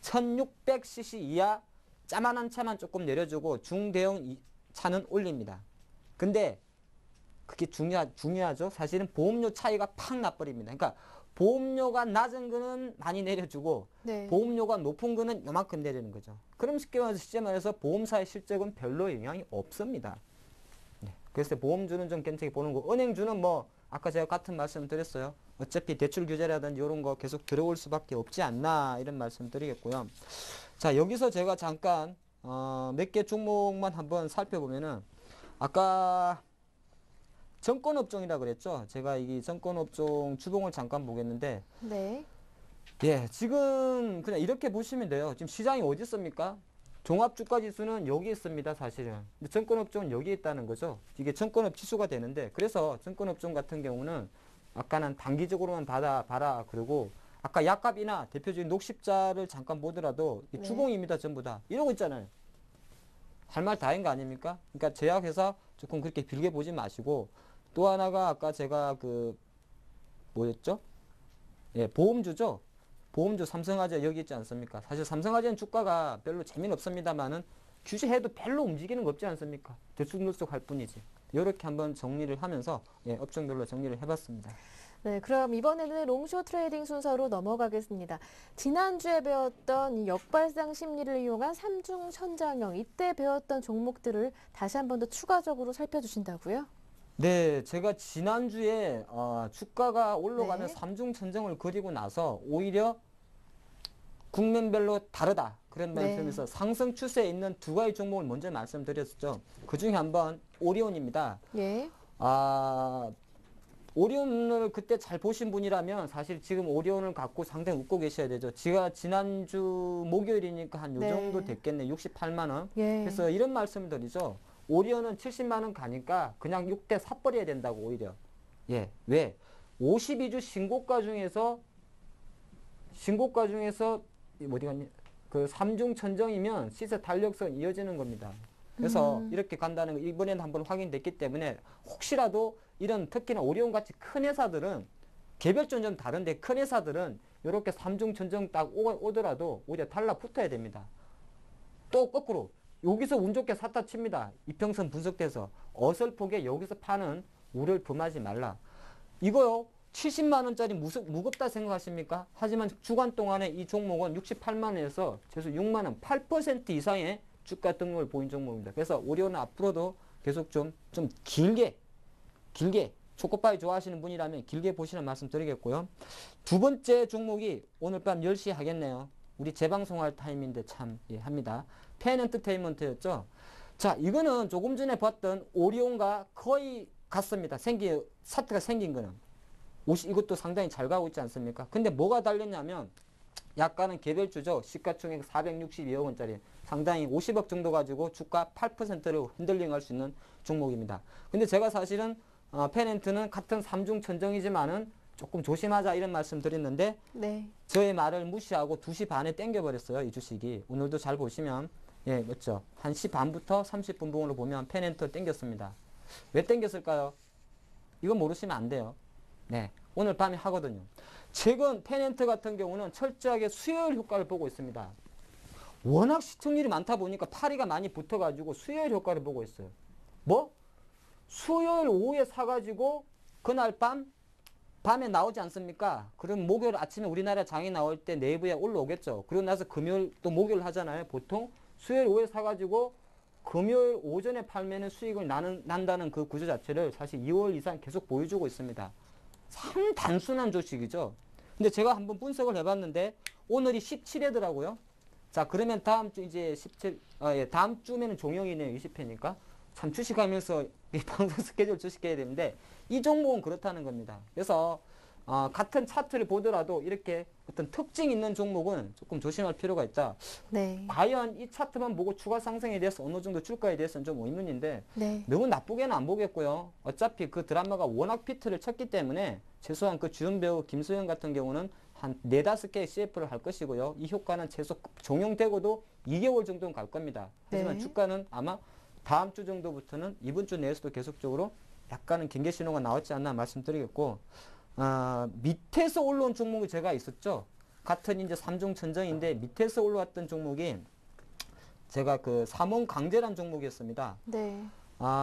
1600cc 이하 짜만한 차만 조금 내려주고 중대형 차는 올립니다. 근데 그게 중요하죠. 사실은 보험료 차이가 팍 나버립니다. 그러니까 보험료가 낮은 거는 많이 내려주고, 네. 보험료가 높은 거는 요만큼 내리는 거죠. 그럼 쉽게 말해서 보험사의 실적은 별로 영향이 없습니다. 네. 그래서 보험주는 좀 괜찮게 보는 거. 은행주는 뭐 아까 제가 같은 말씀 드렸어요. 어차피 대출 규제라든지 이런 거 계속 들어올 수밖에 없지 않나, 이런 말씀 드리겠고요. 자, 여기서 제가 잠깐 몇 개 종목만 한번 살펴보면은, 아까 정권업종이라 그랬죠. 제가 이 정권업종 주봉을 잠깐 보겠는데, 네. 예, 지금 그냥 이렇게 보시면 돼요. 지금 시장이 어디 있습니까? 종합주가지수는 여기 있습니다, 사실은. 근데 정권업종은 여기 있다는 거죠. 이게 정권업 지수가 되는데, 그래서 정권업종 같은 경우는 아까는 단기적으로만 봐라. 그리고 아까 약값이나 대표적인 녹십자를 잠깐 보더라도 이 네. 주봉입니다, 전부 다. 이러고 있잖아요. 할 말 다인 거 아닙니까? 그러니까 제약회사 조금 그렇게 길게 보지 마시고, 또 하나가 아까 제가 뭐였죠? 예, 보험주죠. 보험주 삼성화재 여기 있지 않습니까? 사실 삼성화재는 주가가 별로 재미는 없습니다만은 규제해도 별로 움직이는 거 없지 않습니까? 들쑥날쑥 할 뿐이지. 이렇게 한번 정리를 하면서, 예, 업종별로 정리를 해봤습니다. 네, 그럼 이번에는 롱숏 트레이딩 순서로 넘어가겠습니다. 지난주에 배웠던 이 역발상 심리를 이용한 삼중 천장형, 이때 배웠던 종목들을 다시 한 번 더 추가적으로 살펴주신다고요? 네, 제가 지난주에 주가가 올라가면 네. 삼중 천정을 그리고 나서 오히려 국면별로 다르다, 그런 네. 말씀에서 상승 추세에 있는 2가지 종목을 먼저 말씀드렸었죠. 그 중에 한번 오리온입니다. 예. 오리온을 그때 잘 보신 분이라면 사실 지금 오리온을 갖고 상당히 웃고 계셔야 되죠. 제가 지난주 목요일이니까 한 요 네. 정도 됐겠네. 68만 원. 예. 그래서 이런 말씀을 드리죠. 오리온은 70만 원 가니까 그냥 6대 사버려야 된다고, 오히려. 예. 왜? 52주 신고가 중에서 어디 갔니? 그 삼중 천정이면 시세 탄력성 이어지는 겁니다. 그래서 이렇게 간다는 거 이번에는 한번 확인됐기 때문에, 혹시라도 이런 특히나 오리온 같이 큰 회사들은 개별적으로 좀 다른데 큰 회사들은 이렇게 삼중 천정 딱 오더라도 오히려 달라붙어야 됩니다. 또 거꾸로 여기서 운 좋게 샀다 칩니다. 이평선 분석돼서 어설프게 여기서 파는 우려를 범하지 말라. 이거요. 70만 원짜리 무겁다 생각하십니까? 하지만 주간 동안에 이 종목은 68만 원에서 최소 6만 원, 8% 이상의 주가 등록을 보인 종목입니다. 그래서 우려는 앞으로도 계속 좀 길게 초코파이 좋아하시는 분이라면 길게 보시는 말씀 드리겠고요. 두 번째 종목이 오늘 밤 10시에 하겠네요. 우리 재방송할 타임인데 참 합니다. 펜엔터테인먼트였죠. 자, 이거는 조금 전에 봤던 오리온과 거의 같습니다. 사태가 생긴 거는. 이것도 상당히 잘 가고 있지 않습니까? 근데 뭐가 달렸냐면 약간은 개별주죠. 시가총액 462억 원짜리 상당히 50억 정도 가지고 주가 8%를 흔들링할 수 있는 종목입니다. 근데 제가 사실은 페넨트는 같은 삼중 천정이지만은 조금 조심하자 이런 말씀 드렸는데 네. 저의 말을 무시하고 2시 반에 땡겨버렸어요. 이 주식이. 오늘도 잘 보시면 맞죠? 1시 반부터 30분 봉으로 보면 페넨트 땡겼습니다. 왜 땡겼을까요? 이거 모르시면 안 돼요. 네, 오늘 밤에 하거든요. 최근 페넨트 같은 경우는 철저하게 수요일 효과를 보고 있습니다. 워낙 시청률이 많다 보니까 파리가 많이 붙어가지고 수요일 효과를 보고 있어요. 뭐? 수요일 오후에 사가지고 그날 밤에 나오지 않습니까? 그럼 목요일 아침에 우리나라 장이 나올 때 내부에 올라오겠죠. 그러고 나서 금요일 또 목요일 하잖아요. 보통 수요일 오후에 사가지고 금요일 오전에 팔면은 수익을 난다는 그 구조 자체를 사실 2월 이상 계속 보여주고 있습니다. 참 단순한 주식이죠. 근데 제가 한번 분석을 해봤는데 오늘이 17회더라고요. 자, 그러면 다음 주 이제 다음 주면은 종영이네요. 20회니까. 참 주식하면서 이 방송 스케줄 주식해야 되는데 이 종목은 그렇다는 겁니다. 그래서 같은 차트를 보더라도 이렇게 어떤 특징 있는 종목은 조금 조심할 필요가 있다. 네. 과연 이 차트만 보고 추가 상승에 대해서 어느 정도 줄까에 대해서는 좀 의문인데 네. 너무 나쁘게는 안 보겠고요. 어차피 그 드라마가 워낙 피트를 쳤기 때문에 최소한 그 주연 배우 김소연 같은 경우는 한 4-5개의 CF를 할 것이고요. 이 효과는 최소 종영되고도 2개월 정도는 갈 겁니다. 하지만 네. 주가는 아마 다음 주 정도부터는 이번 주 내에서도 계속적으로 약간은 경계 신호가 나왔지 않나 말씀드리겠고 밑에서 올라온 종목이 제가 있었죠. 같은 이제 삼중 천정인데 밑에서 올라왔던 종목이 제가 그 삼원 강제란 종목이었습니다. 네.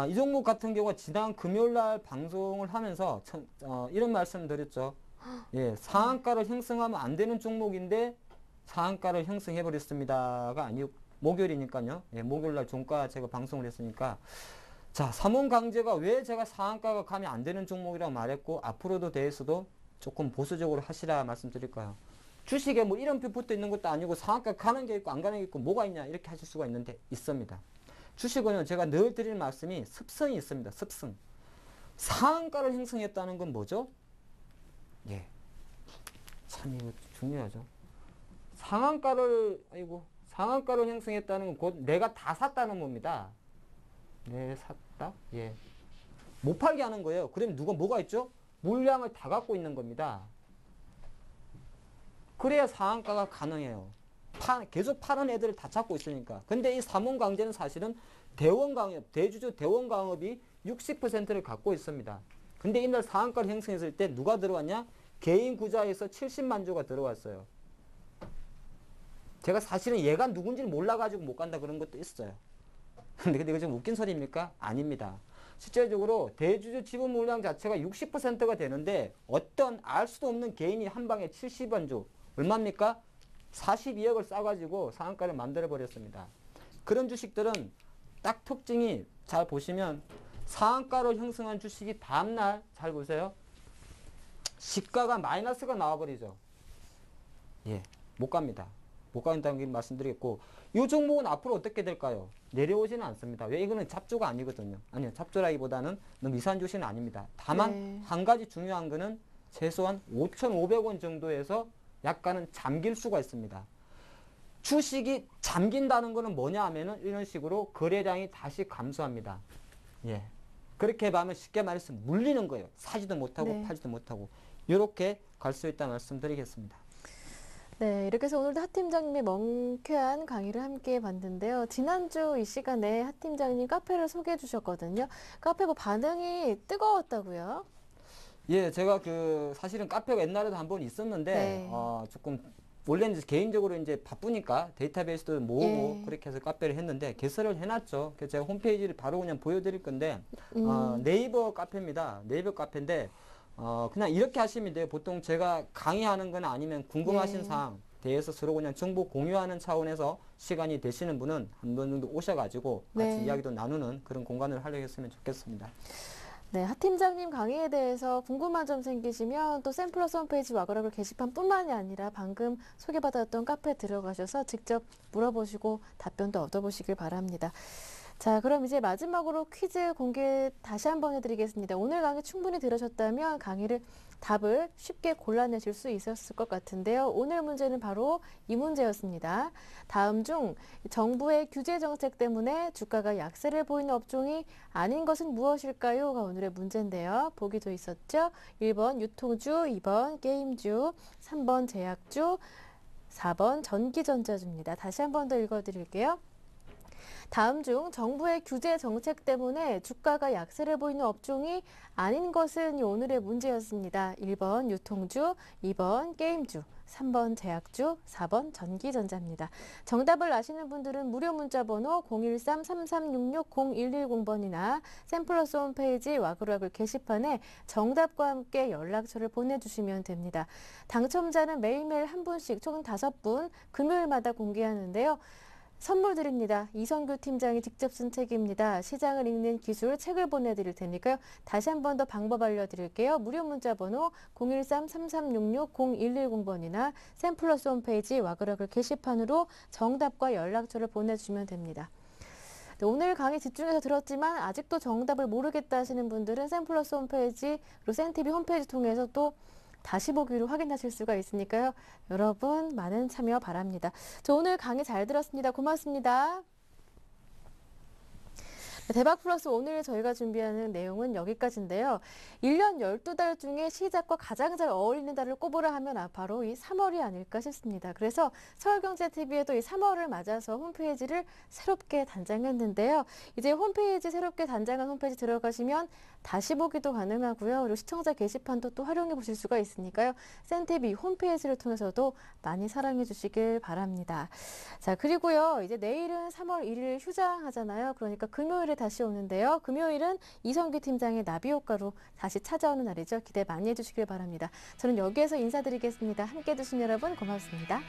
이 종목 같은 경우가 지난 금요일 날 방송을 하면서 이런 말씀 드렸죠. 예, 상한가를 형성하면 안 되는 종목인데 상한가를 형성해 버렸습니다가 아니고 목요일이니까요. 예, 목요일 날 종가 제가 방송을 했으니까 자, 삼원 강제가 왜 제가 상한가가 가면 안 되는 종목이라고 말했고 앞으로도 대해서도 조금 보수적으로 하시라 말씀드릴까요? 주식에 뭐 이름표 붙어 있는 것도 아니고 상한가 가는 게 있고 안 가는 게 있고 뭐가 있냐 이렇게 하실 수가 있는데 있습니다. 주식은요, 제가 늘 드리는 말씀이 습성이 있습니다. 습성. 상한가를 형성했다는 건 뭐죠? 예. 참 이거 중요하죠. 상한가를 형성했다는 건 곧 내가 다 샀다는 겁니다. 네, 샀다? 예. 못 팔게 하는 거예요. 그러면 뭐가 있죠? 물량을 다 갖고 있는 겁니다. 그래야 상한가가 가능해요. 계속 파는 애들을 다 찾고 있으니까. 근데 이 삼원강제는 사실은 대주주 대원강업이 60%를 갖고 있습니다. 근데 이날 상한가를 형성했을 때 누가 들어왔냐? 개인 구자에서 70만 주가 들어왔어요. 제가 사실은 얘가 누군지를 몰라가지고 못 간다 그런 것도 있어요. 근데 이거 좀 웃긴 소리입니까? 아닙니다. 실제적으로 대주주 지분 물량 자체가 60%가 되는데 어떤 알 수도 없는 개인이 한 방에 70만 주 얼마입니까? 42억을 싸가지고 상한가를 만들어 버렸습니다. 그런 주식들은 딱 특징이 잘 보시면 상한가를 형성한 주식이 다음날 잘 보세요. 시가가 마이너스가 나와버리죠. 예, 못 갑니다. 못 간다는 게 말씀드리겠고 이 종목은 앞으로 어떻게 될까요? 내려오지는 않습니다. 왜? 이거는 잡조가 아니거든요. 아니요, 잡조라기보다는 너무 이상한 주식은 아닙니다. 다만 네. 한 가지 중요한 거는 최소한 5,500원 정도에서 약간은 잠길 수가 있습니다. 주식이 잠긴다는 거는 뭐냐 하면은 이런 식으로 거래량이 다시 감소합니다. 예. 그렇게 하면 쉽게 말해서 물리는 거예요. 사지도 못하고 네. 팔지도 못하고. 이렇게 갈 수 있다 말씀드리겠습니다. 네, 이렇게 해서 오늘도 하 팀장님의 명쾌한 강의를 함께 봤는데요. 지난주 이 시간에 하 팀장님 카페를 소개해 주셨거든요. 카페 반응이 뜨거웠다고요? 예, 제가 그 사실은 카페가 옛날에도 한 번 있었는데 네. 조금 원래는 이제 개인적으로 이제 바쁘니까 데이터베이스도 모으고 예. 그렇게 해서 카페를 했는데 개설을 해놨죠. 그래서 제가 홈페이지를 바로 그냥 보여드릴 건데 음. 네이버 카페입니다. 네이버 카페인데 그냥 이렇게 하시면 돼요. 보통 제가 강의하는 거나 아니면 궁금하신 예. 사항 대해서 서로 그냥 정보 공유하는 차원에서 시간이 되시는 분은 한 번 정도 오셔가지고 같이 네. 이야기도 나누는 그런 공간을 활용했으면 좋겠습니다. 네, 하 팀장님 강의에 대해서 궁금한 점 생기시면 또 샘플러스 홈페이지 와그라글 게시판뿐만이 아니라 방금 소개받았던 카페에 들어가셔서 직접 물어보시고 답변도 얻어보시길 바랍니다. 자, 그럼 이제 마지막으로 퀴즈 공개 다시 한번 해드리겠습니다. 오늘 강의 충분히 들으셨다면 강의를 답을 쉽게 골라내실 수 있었을 것 같은데요. 오늘 문제는 바로 이 문제였습니다. 다음 중 정부의 규제 정책 때문에 주가가 약세를 보이는 업종이 아닌 것은 무엇일까요?가 오늘의 문제인데요. 보기도 있었죠. 1번 유통주, 2번 게임주, 3번 제약주, 4번 전기전자주입니다. 다시 한 번 더 읽어드릴게요. 다음 중 정부의 규제 정책 때문에 주가가 약세를 보이는 업종이 아닌 것은 오늘의 문제였습니다. 1번 유통주, 2번 게임주, 3번 제약주, 4번 전기전자입니다. 정답을 아시는 분들은 무료 문자 번호 013-3366-0110번이나 샘플러스 홈페이지 와글와글 게시판에 정답과 함께 연락처를 보내주시면 됩니다. 당첨자는 매일매일 한 분씩 총 5분 금요일마다 공개하는데요. 선물 드립니다. 이성규 팀장이 직접 쓴 책입니다. 시장을 읽는 기술 책을 보내드릴 테니까요. 다시 한 번 더 방법 알려드릴게요. 무료 문자 번호 013-3366-0110번이나 샘플러스 홈페이지 와그라글 게시판으로 정답과 연락처를 보내주시면 됩니다. 네, 오늘 강의 집중해서 들었지만 아직도 정답을 모르겠다 하시는 분들은 샘플러스 홈페이지 그리고 센TV 홈페이지 통해서 또 다시 보기로 확인하실 수가 있으니까요. 여러분 많은 참여 바랍니다. 저 오늘 강의 잘 들었습니다. 고맙습니다. 대박 플러스 오늘 저희가 준비하는 내용은 여기까지인데요. 1년 12달 중에 시작과 가장 잘 어울리는 달을 꼽으라 하면 바로 이 3월이 아닐까 싶습니다. 그래서 서울경제TV에도 이 3월을 맞아서 홈페이지를 새롭게 단장했는데요. 이제 홈페이지 새롭게 단장한 홈페이지 들어가시면 다시 보기도 가능하고요. 그리고 시청자 게시판도 또 활용해 보실 수가 있으니까요. 센TV 홈페이지를 통해서도 많이 사랑해 주시길 바랍니다. 자, 그리고요. 이제 내일은 3월 1일 휴장하잖아요. 그러니까 금요일에 다시 오는데요. 금요일은 이성규 팀장의 나비효과로 다시 찾아오는 날이죠. 기대 많이 해주시길 바랍니다. 저는 여기에서 인사드리겠습니다. 함께 해주신 여러분 고맙습니다.